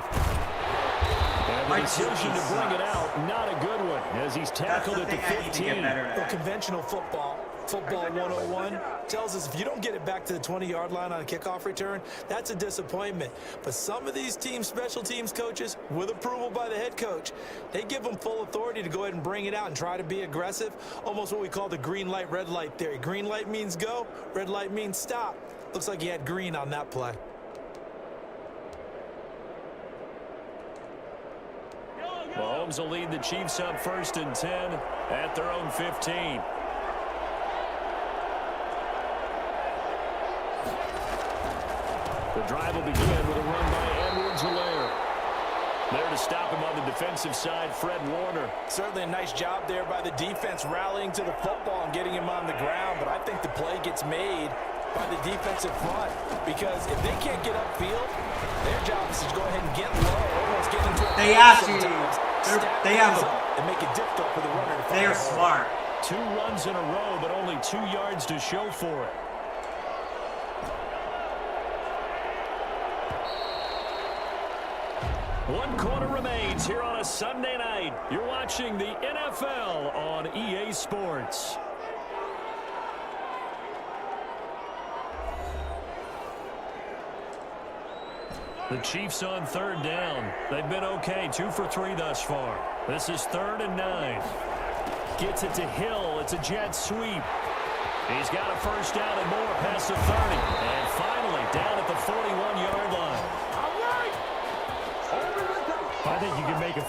And the decision to bring it out, not a good one, as he's tackled at the 15. Well, conventional football 101, tells us if you don't get it back to the 20-yard line on a kickoff return, that's a disappointment. But some of these teams, special teams coaches, with approval by the head coach, they give them full authority to go ahead and bring it out and try to be aggressive, almost what we call the green light, red light theory. Green light means go, red light means stop. Looks like he had green on that play. Mahomes will lead the Chiefs up 1st and 10 at their own 15. The drive will begin with a run by Edwards-Helaire. There to stop him on the defensive side, Fred Warner. Certainly a nice job there by the defense rallying to the football and getting him on the ground, but I think the play gets made by the defensive front, because if they can't get upfield, their job is to go ahead and get low, almost get into a they have to. They have and make it difficult for the runner to find. They are smart. 2 runs in a row, but only 2 yards to show for it. One quarter remains here on a Sunday night. You're watching the NFL on EA Sports. The Chiefs on 3rd down. They've been okay, 2 for 3 thus far. This is 3rd and 9. Gets it to Hill. It's a jet sweep. He's got a first down and more past the 30. And finally down at the 41-yard line.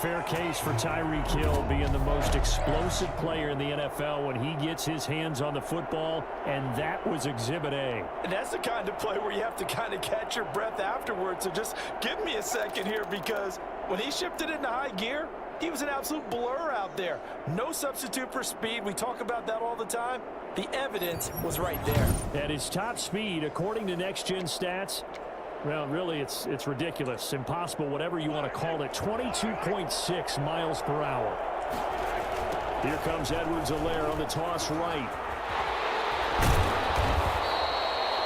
fair case for Tyreek Hill being the most explosive player in the NFL when he gets his hands on the football, and that was Exhibit A. And that's the kind of play where you have to kind of catch your breath afterwards. So just give me a second here, because when he shifted into high gear, he was an absolute blur out there. No substitute for speed. We talk about that all the time. The evidence was right there. At his top speed, according to Next Gen Stats, well, really, it's ridiculous. Impossible, whatever you want to call it. 22.6 miles per hour. Here comes Edwards-Helaire on the toss right.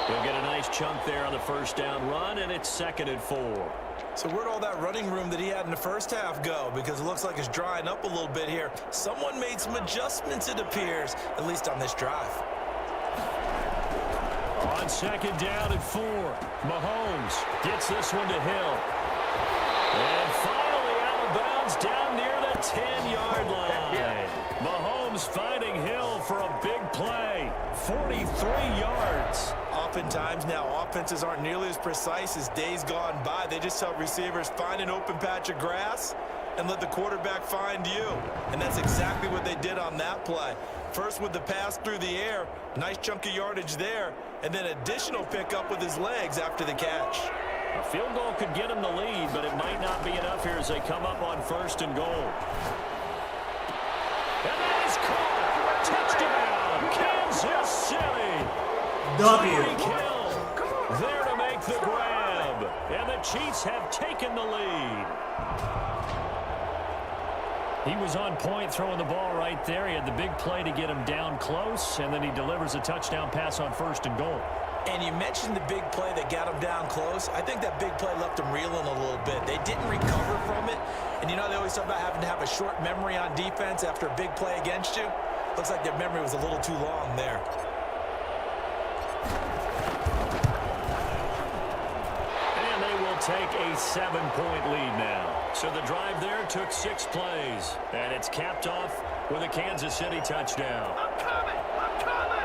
He'll get a nice chunk there on the first down run, and it's 2nd and 4. So where'd all that running room that he had in the first half go? Because it looks like it's drying up a little bit here. Someone made some adjustments, it appears, at least on this drive. On 2nd down and 4, Mahomes gets this one to Hill. And finally out of bounds down near the 10-yard line. Mahomes finding Hill for a big play. 43 yards. Oftentimes now, offenses aren't nearly as precise as days gone by. They just tell receivers, find an open patch of grass and let the quarterback find you. And that's exactly what they did on that play. First with the pass through the air, nice chunk of yardage there, and then additional pickup with his legs after the catch. A field goal could get him the lead, but it might not be enough here as they come up on 1st and goal. And that is caught. Touchdown, Kansas City. W. Hill there to make the grab. And the Chiefs have taken the lead. He was on point throwing the ball right there. He had the big play to get him down close, and then he delivers a touchdown pass on 1st and goal. And you mentioned the big play that got him down close. I think that big play left him reeling a little bit. They didn't recover from it. And you know, they always talk about having to have a short memory on defense after a big play against you. Looks like their memory was a little too long there. And they will take a 7-point lead now. So the drive there took 6 plays. And it's capped off with a Kansas City touchdown. I'm coming! I'm coming!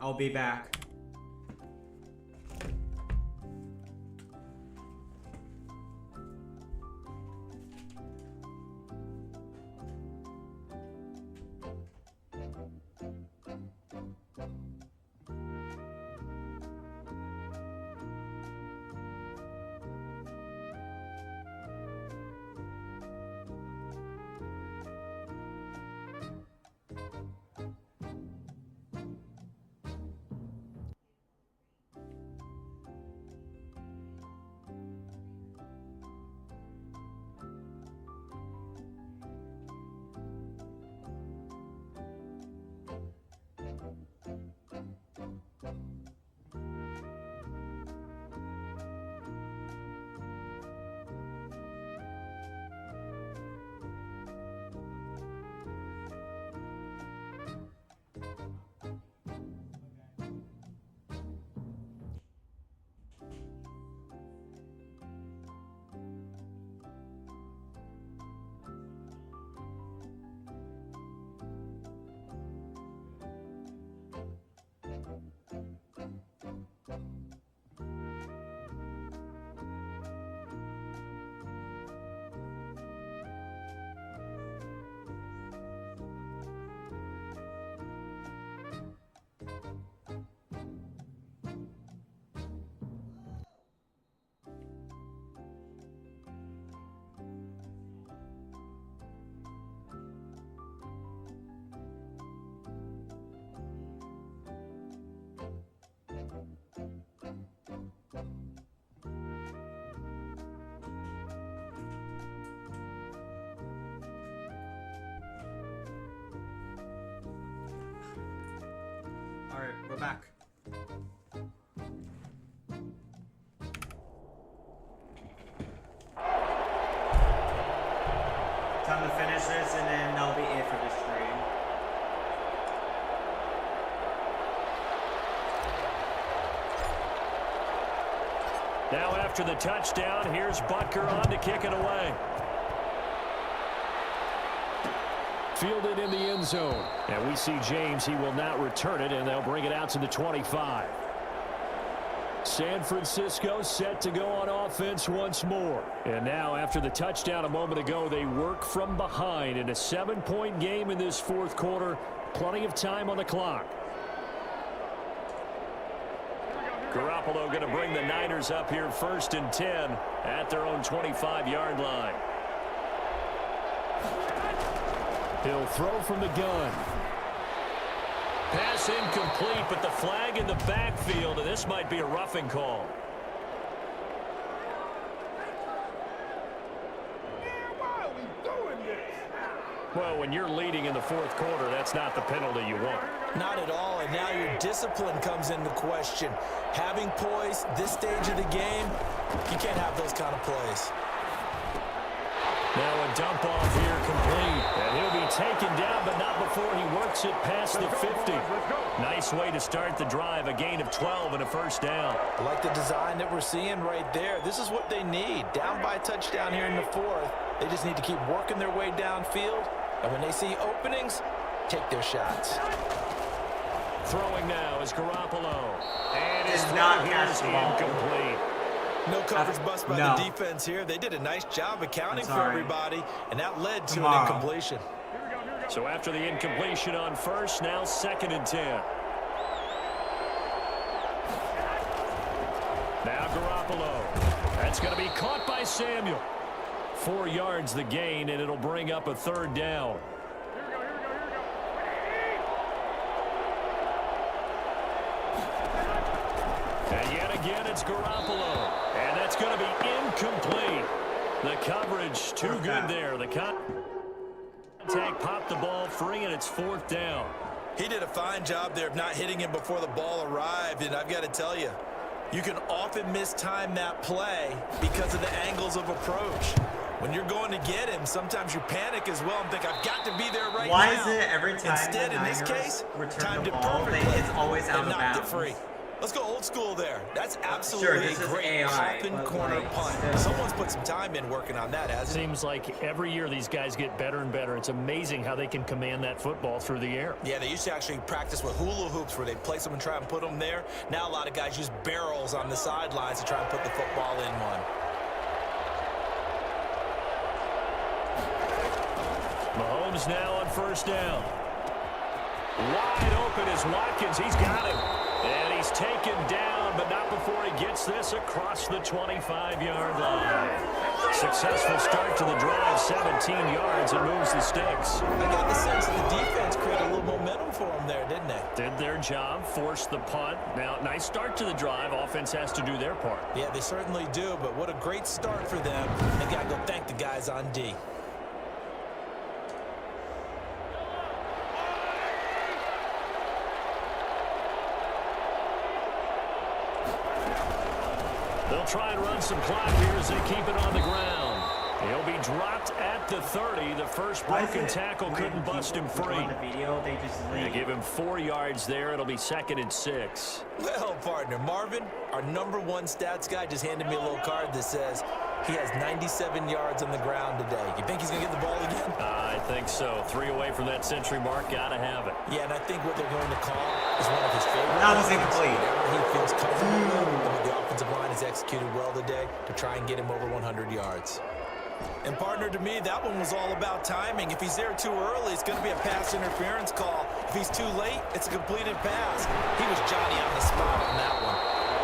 I'll be back. Alright, we're back. Time to finish this, and then that'll be it for this stream. Now after the touchdown, here's Butker on to kick it away. Fielded in the end zone. And we see James, he will not return it, and they'll bring it out to the 25. San Francisco set to go on offense once more. And now, after the touchdown a moment ago, they work from behind in a 7-point game in this fourth quarter. Plenty of time on the clock. Garoppolo going to bring the Niners up here 1st and 10 at their own 25-yard line. He'll throw from the gun. Pass incomplete, but the flag in the backfield, and this might be a roughing call. Why are we doing this? Well, when you're leading in the fourth quarter, that's not the penalty you want. Not at all, and now your discipline comes into question. Having poise this stage of the game, you can't have those kind of plays. Now a dump off here complete, and he'll be taken down, but not before he works it past the 50. Nice way to start the drive, a gain of 12 and a first down. I like the design that we're seeing right there. This is what they need. Down by a touchdown here in the fourth. They just need to keep working their way downfield, and when they see openings, take their shots. Throwing now is Garoppolo, and his Did not throw here catch is the ball. incomplete. No coverage bust by No. the defense here. They did a nice job accounting for Sorry. everybody, and that led to Come an on. incompletion. So after the incompletion on first, now 2nd and 10. Now Garoppolo. That's going to be caught by Samuel. 4 yards the gain, and it'll bring up a 3rd down. And yet again, it's Garoppolo. And that's going to be incomplete. The coverage too good there. The contact popped the ball free, and it's 4th down. He did a fine job there of not hitting him before the ball arrived, and I've got to tell you, you can often mistime that play because of the angles of approach. When you're going to get him, sometimes you panic as well and think, I've got to be there right now. Why is it every time Instead, the in this Niners case, return timed the it ball, perfectly it's always out and of knocked it bounds? free. Let's go old school there. That's Sure, absolutely this a is great AI, coffin but, corner like, punt. still. Someone's put some time in working on that, hasn't he? Seems like every year these guys get better and better. It's amazing how they can command that football through the air. Yeah, they used to actually practice with hula hoops where they place them and try and put them there. Now a lot of guys use barrels on the sidelines to try and put the football in one. Mahomes now on 1st down. Wide open is Watkins. He's got him. And he's taken down, but not before he gets this across the 25-yard line. Successful start to the drive, 17 yards, and moves the sticks. I got the sense that the defense created a little momentum for them there, didn't they? Did their job, forced the punt. Now, nice start to the drive. Offense has to do their part. Yeah, they certainly do, but what a great start for them. They got to go thank the guys on D. They'll try and run some clock here as they keep it on the ground. He'll be dropped at the 30. The first broken tackle couldn't bust him free. On the video, they just They leave. give him 4 yards there. It'll be 2nd and 6. Well, partner, Marvin, our #1 stats guy, just handed me a little card that says he has 97 yards on the ground today. You think he's going to get the ball again? I think so. 3 away from that century mark. Gotta have it. Yeah, and I think what they're going to call is one of his favorite. That was plays. incomplete. Whenever he feels comfortable with, and the offensive line has executed well today to try and get him over 100 yards. And partner, to me, that one was all about timing. If he's there too early, it's going to be a pass interference call. If he's too late, it's a completed pass. He was Johnny on the spot on that one.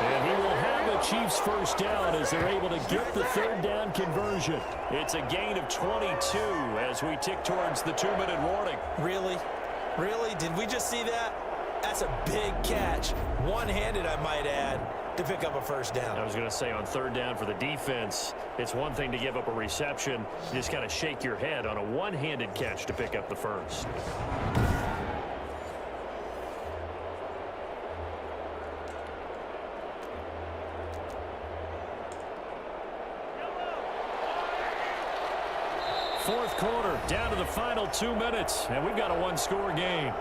And he will have the Chiefs 1st down as they're able to get the 3rd down conversion. It's a gain of 22 as we tick towards the 2-minute warning. Really? Really? Did we just see that? That's a big catch. One-handed, I might add, to pick up a 1st down. I was going to say on 3rd down for the defense, it's one thing to give up a reception. You just got to shake your head on a one-handed catch to pick up the 1st. Fourth quarter, down to the final 2 minutes, and we've got a 1-score game.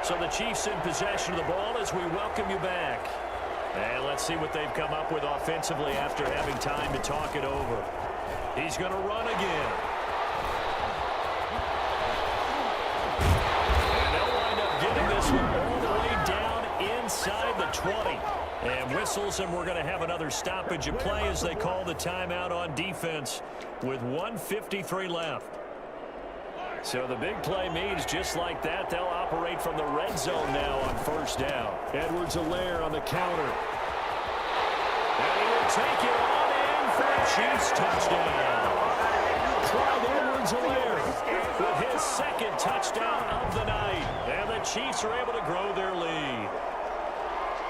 So the Chiefs in possession of the ball as we welcome you back. And let's see what they've come up with offensively after having time to talk it over. He's going to run again. And they'll wind up getting this one all the 20. And whistles, and we're going to have another stoppage of play as they call the timeout on defense with 1:53 left. So the big play means just like that, they'll operate from the red zone now on first down. Edwards-Helaire on the counter. And he will take it on in for a Chiefs touchdown. Clyde Edwards-Helaire with his second touchdown of the night. And the Chiefs are able to grow their lead.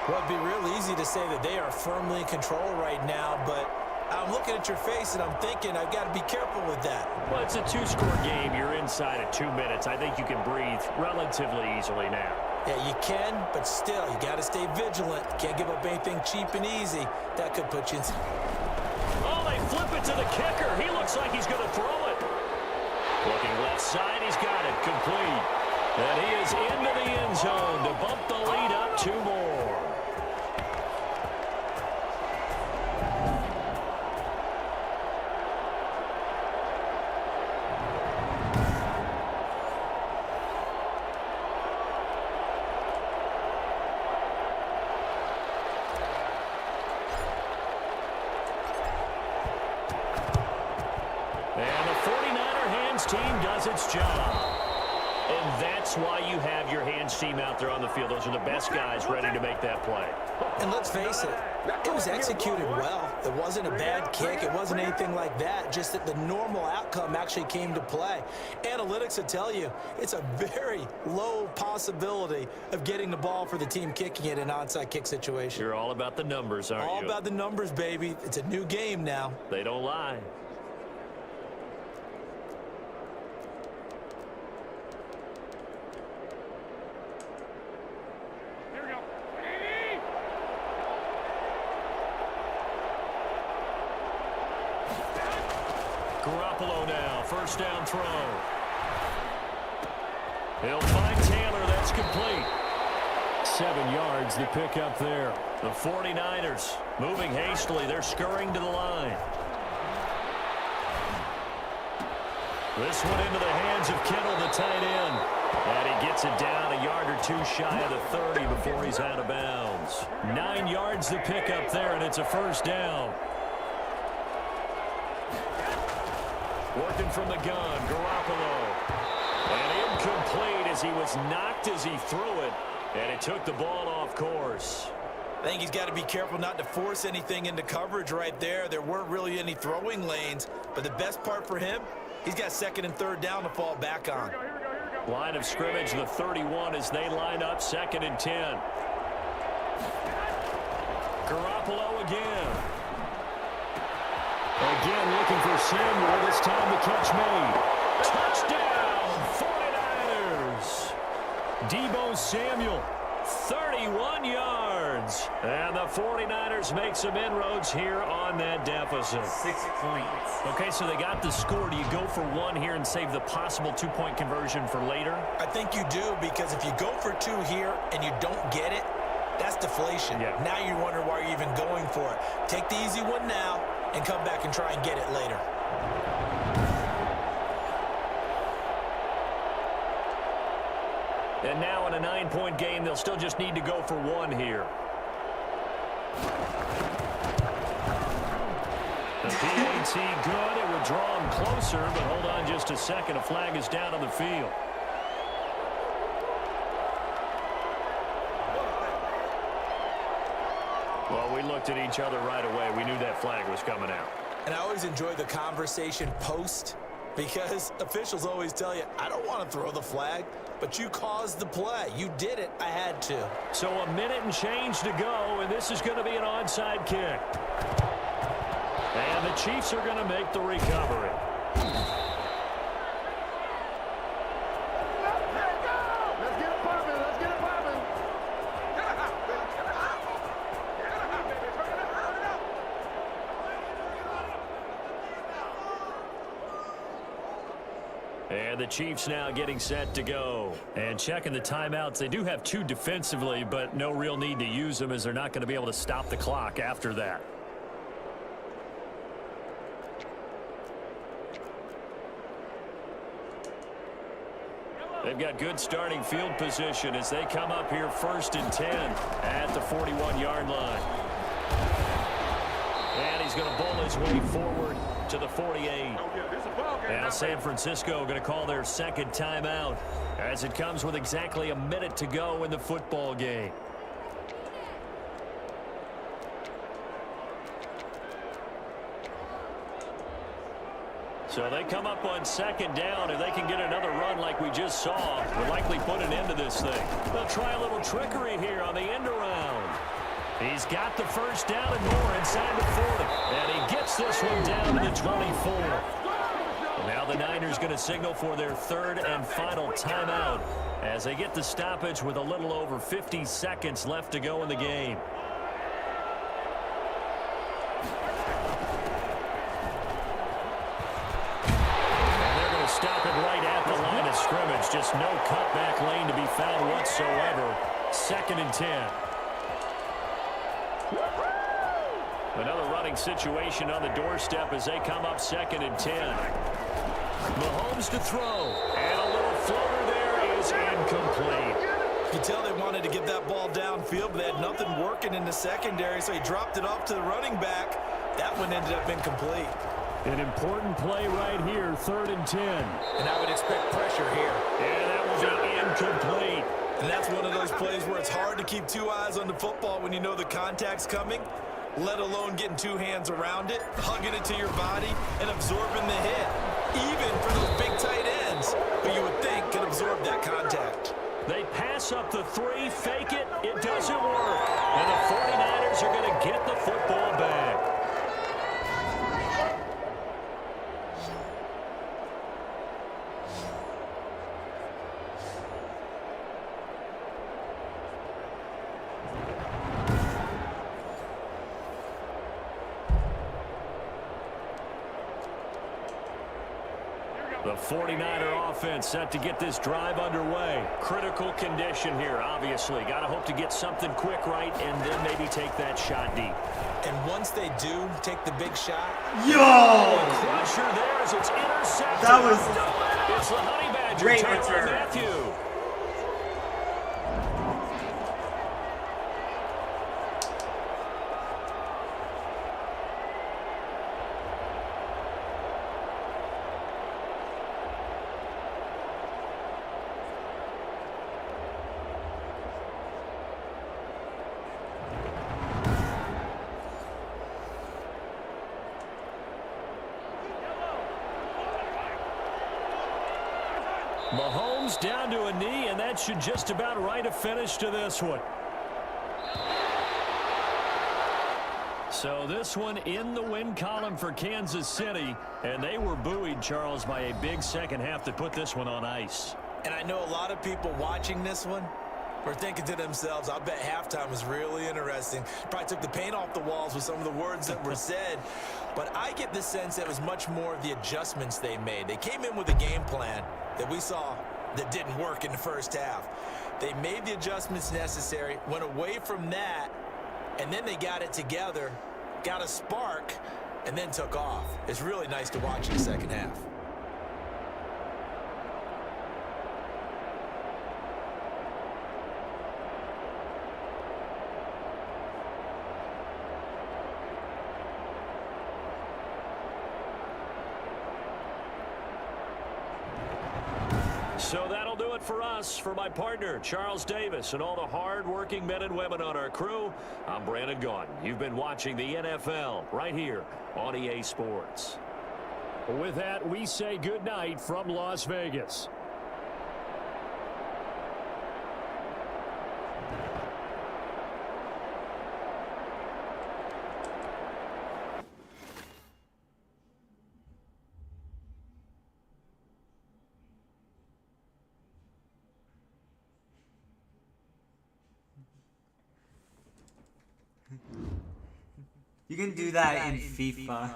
Well, it'd be real easy to say that they are firmly in control right now, but I'm looking at your face and I'm thinking I've got to be careful with that. Well, it's a two-score game. You're inside of 2 minutes. I think you can breathe relatively easily now. Yeah, you can, but still, you got to stay vigilant. Can't give up anything cheap and easy. That could put you in. Oh, they flip it to the kicker. He looks like he's going to throw it. Looking left side, he's got it complete. And he is into the end zone to bump the lead up 2 more. And the 49er hands team does its job. And that's why you have your hands team out there on the field. Those are the best guys ready to make that play. And let's face it, it was executed well. It wasn't a bad kick. It wasn't anything like that. Just that the normal outcome actually came to play. Analytics will tell you it's a very low possibility of getting the ball for the team kicking it in an onside kick situation. You're all about the numbers, aren't you? All about the numbers, baby. It's a new game now. They don't lie. Garoppolo now, first down throw. He'll find Taylor, that's complete. 7 yards, the pickup there. The 49ers moving hastily, they're scurrying to the line. This one into the hands of Kittle, the tight end. And he gets it down a yard or 2 shy of the 30 before he's out of bounds. 9 yards the pickup there, and it's a first down. Working from the gun, Garoppolo. And incomplete as he was knocked as he threw it. And it took the ball off course. I think he's got to be careful not to force anything into coverage right there. There weren't really any throwing lanes. But the best part for him, he's got second and third down to fall back on. Line of scrimmage, the 31 as they line up, 2nd and 10. Garoppolo again. Again looking for Samuel. This time the catch made. Touchdown, 49ers. Deebo Samuel, 31 yards. And the 49ers make some inroads here on that deficit. 6 points. Okay, so they got the score. Do you go for 1 here and save the possible 2-point conversion for later? I think you do, because if you go for 2 here and you don't get it, that's deflation. Yeah. Now you wonder why you're even going for it. Take the easy one now and come back and try and get it later. And now in a 9-point game, they'll still just need to go for 1 here. The PAT good. It would draw them closer, but hold on just a second. A flag is down on the field. Well, we looked at each other right away. We knew that flag was coming out. And I always enjoy the conversation post, because officials always tell you, I don't want to throw the flag, but you caused the play. You did it. I had to. So a minute and change to go, and this is going to be an onside kick. And the Chiefs are going to make the recovery. Let's get it poppin'. Let's get it poppin'. And the Chiefs now getting set to go. And checking the timeouts. They do have 2 defensively, but no real need to use them as they're not going to be able to stop the clock after that. They've got good starting field position as they come up here 1st and 10 at the 41-yard line. And he's going to bowl his way forward to the 48. Now San Francisco going to call their second timeout as it comes with exactly a minute to go in the football game. So they come up on 2nd down. If they can get another run like we just saw, will likely put an end to this thing. They'll try a little trickery here on the end around. He's got the 1st down and more inside the 40. And he gets this one down to the 24. Now the Niners going to signal for their 3rd and final timeout as they get the stoppage with a little over 50 seconds left to go in the game. Stop it right at the line of scrimmage. Just no cutback lane to be found whatsoever. 2nd and 10. Another running situation on the doorstep as they come up 2nd and 10. Mahomes to throw. And a little floater there is incomplete. You can tell they wanted to get that ball downfield, but they had nothing working in the secondary, so he dropped it off to the running back. That one ended up incomplete. An important play right here, 3rd and 10. And I would expect pressure here. And that will be incomplete. And that's one of those plays where it's hard to keep 2 eyes on the football when you know the contact's coming, let alone getting 2 hands around it, hugging it to your body, and absorbing the hit. Even for those big tight ends, who you would think could absorb that contact. They pass up the 3, fake it, it doesn't work. And the 49ers are going to get the football back. The 49er offense set to get this drive underway. Critical condition here, obviously. Got to hope to get something quick right and then maybe take that shot deep. And once they do take the big shot. Yo! Crusher there as it's intercepted. That was it's the Honey Badger. great Tyrann return. Mathieu. Mahomes down to a knee, and that should just about write a finish to this one. So this one in the win column for Kansas City, and they were buoyed, Charles, by a big second half that put this one on ice. And I know a lot of people watching this one were thinking to themselves, I bet halftime was really interesting. Probably took the paint off the walls with some of the words that were said. But I get the sense that it was much more of the adjustments they made. They came in with a game plan that we saw that didn't work in the first half. They made the adjustments necessary, went away from that, and then they got it together, got a spark, and then took off. It's really nice to watch in the second half. So that'll do it for us. For my partner, Charles Davis, and all the hard-working men and women on our crew, I'm Brandon Gaudin. You've been watching the NFL right here on EA Sports. With that, we say good night from Las Vegas. You can do that in FIFA.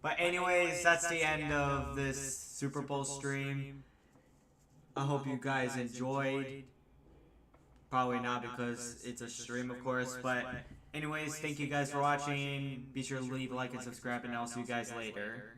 But anyways, that's the end of this Super Bowl stream. I hope you guys enjoyed. Probably not because it's a stream, of course. But anyways, thank you guys for watching. Be sure to leave a like and subscribe, and I'll see you guys later.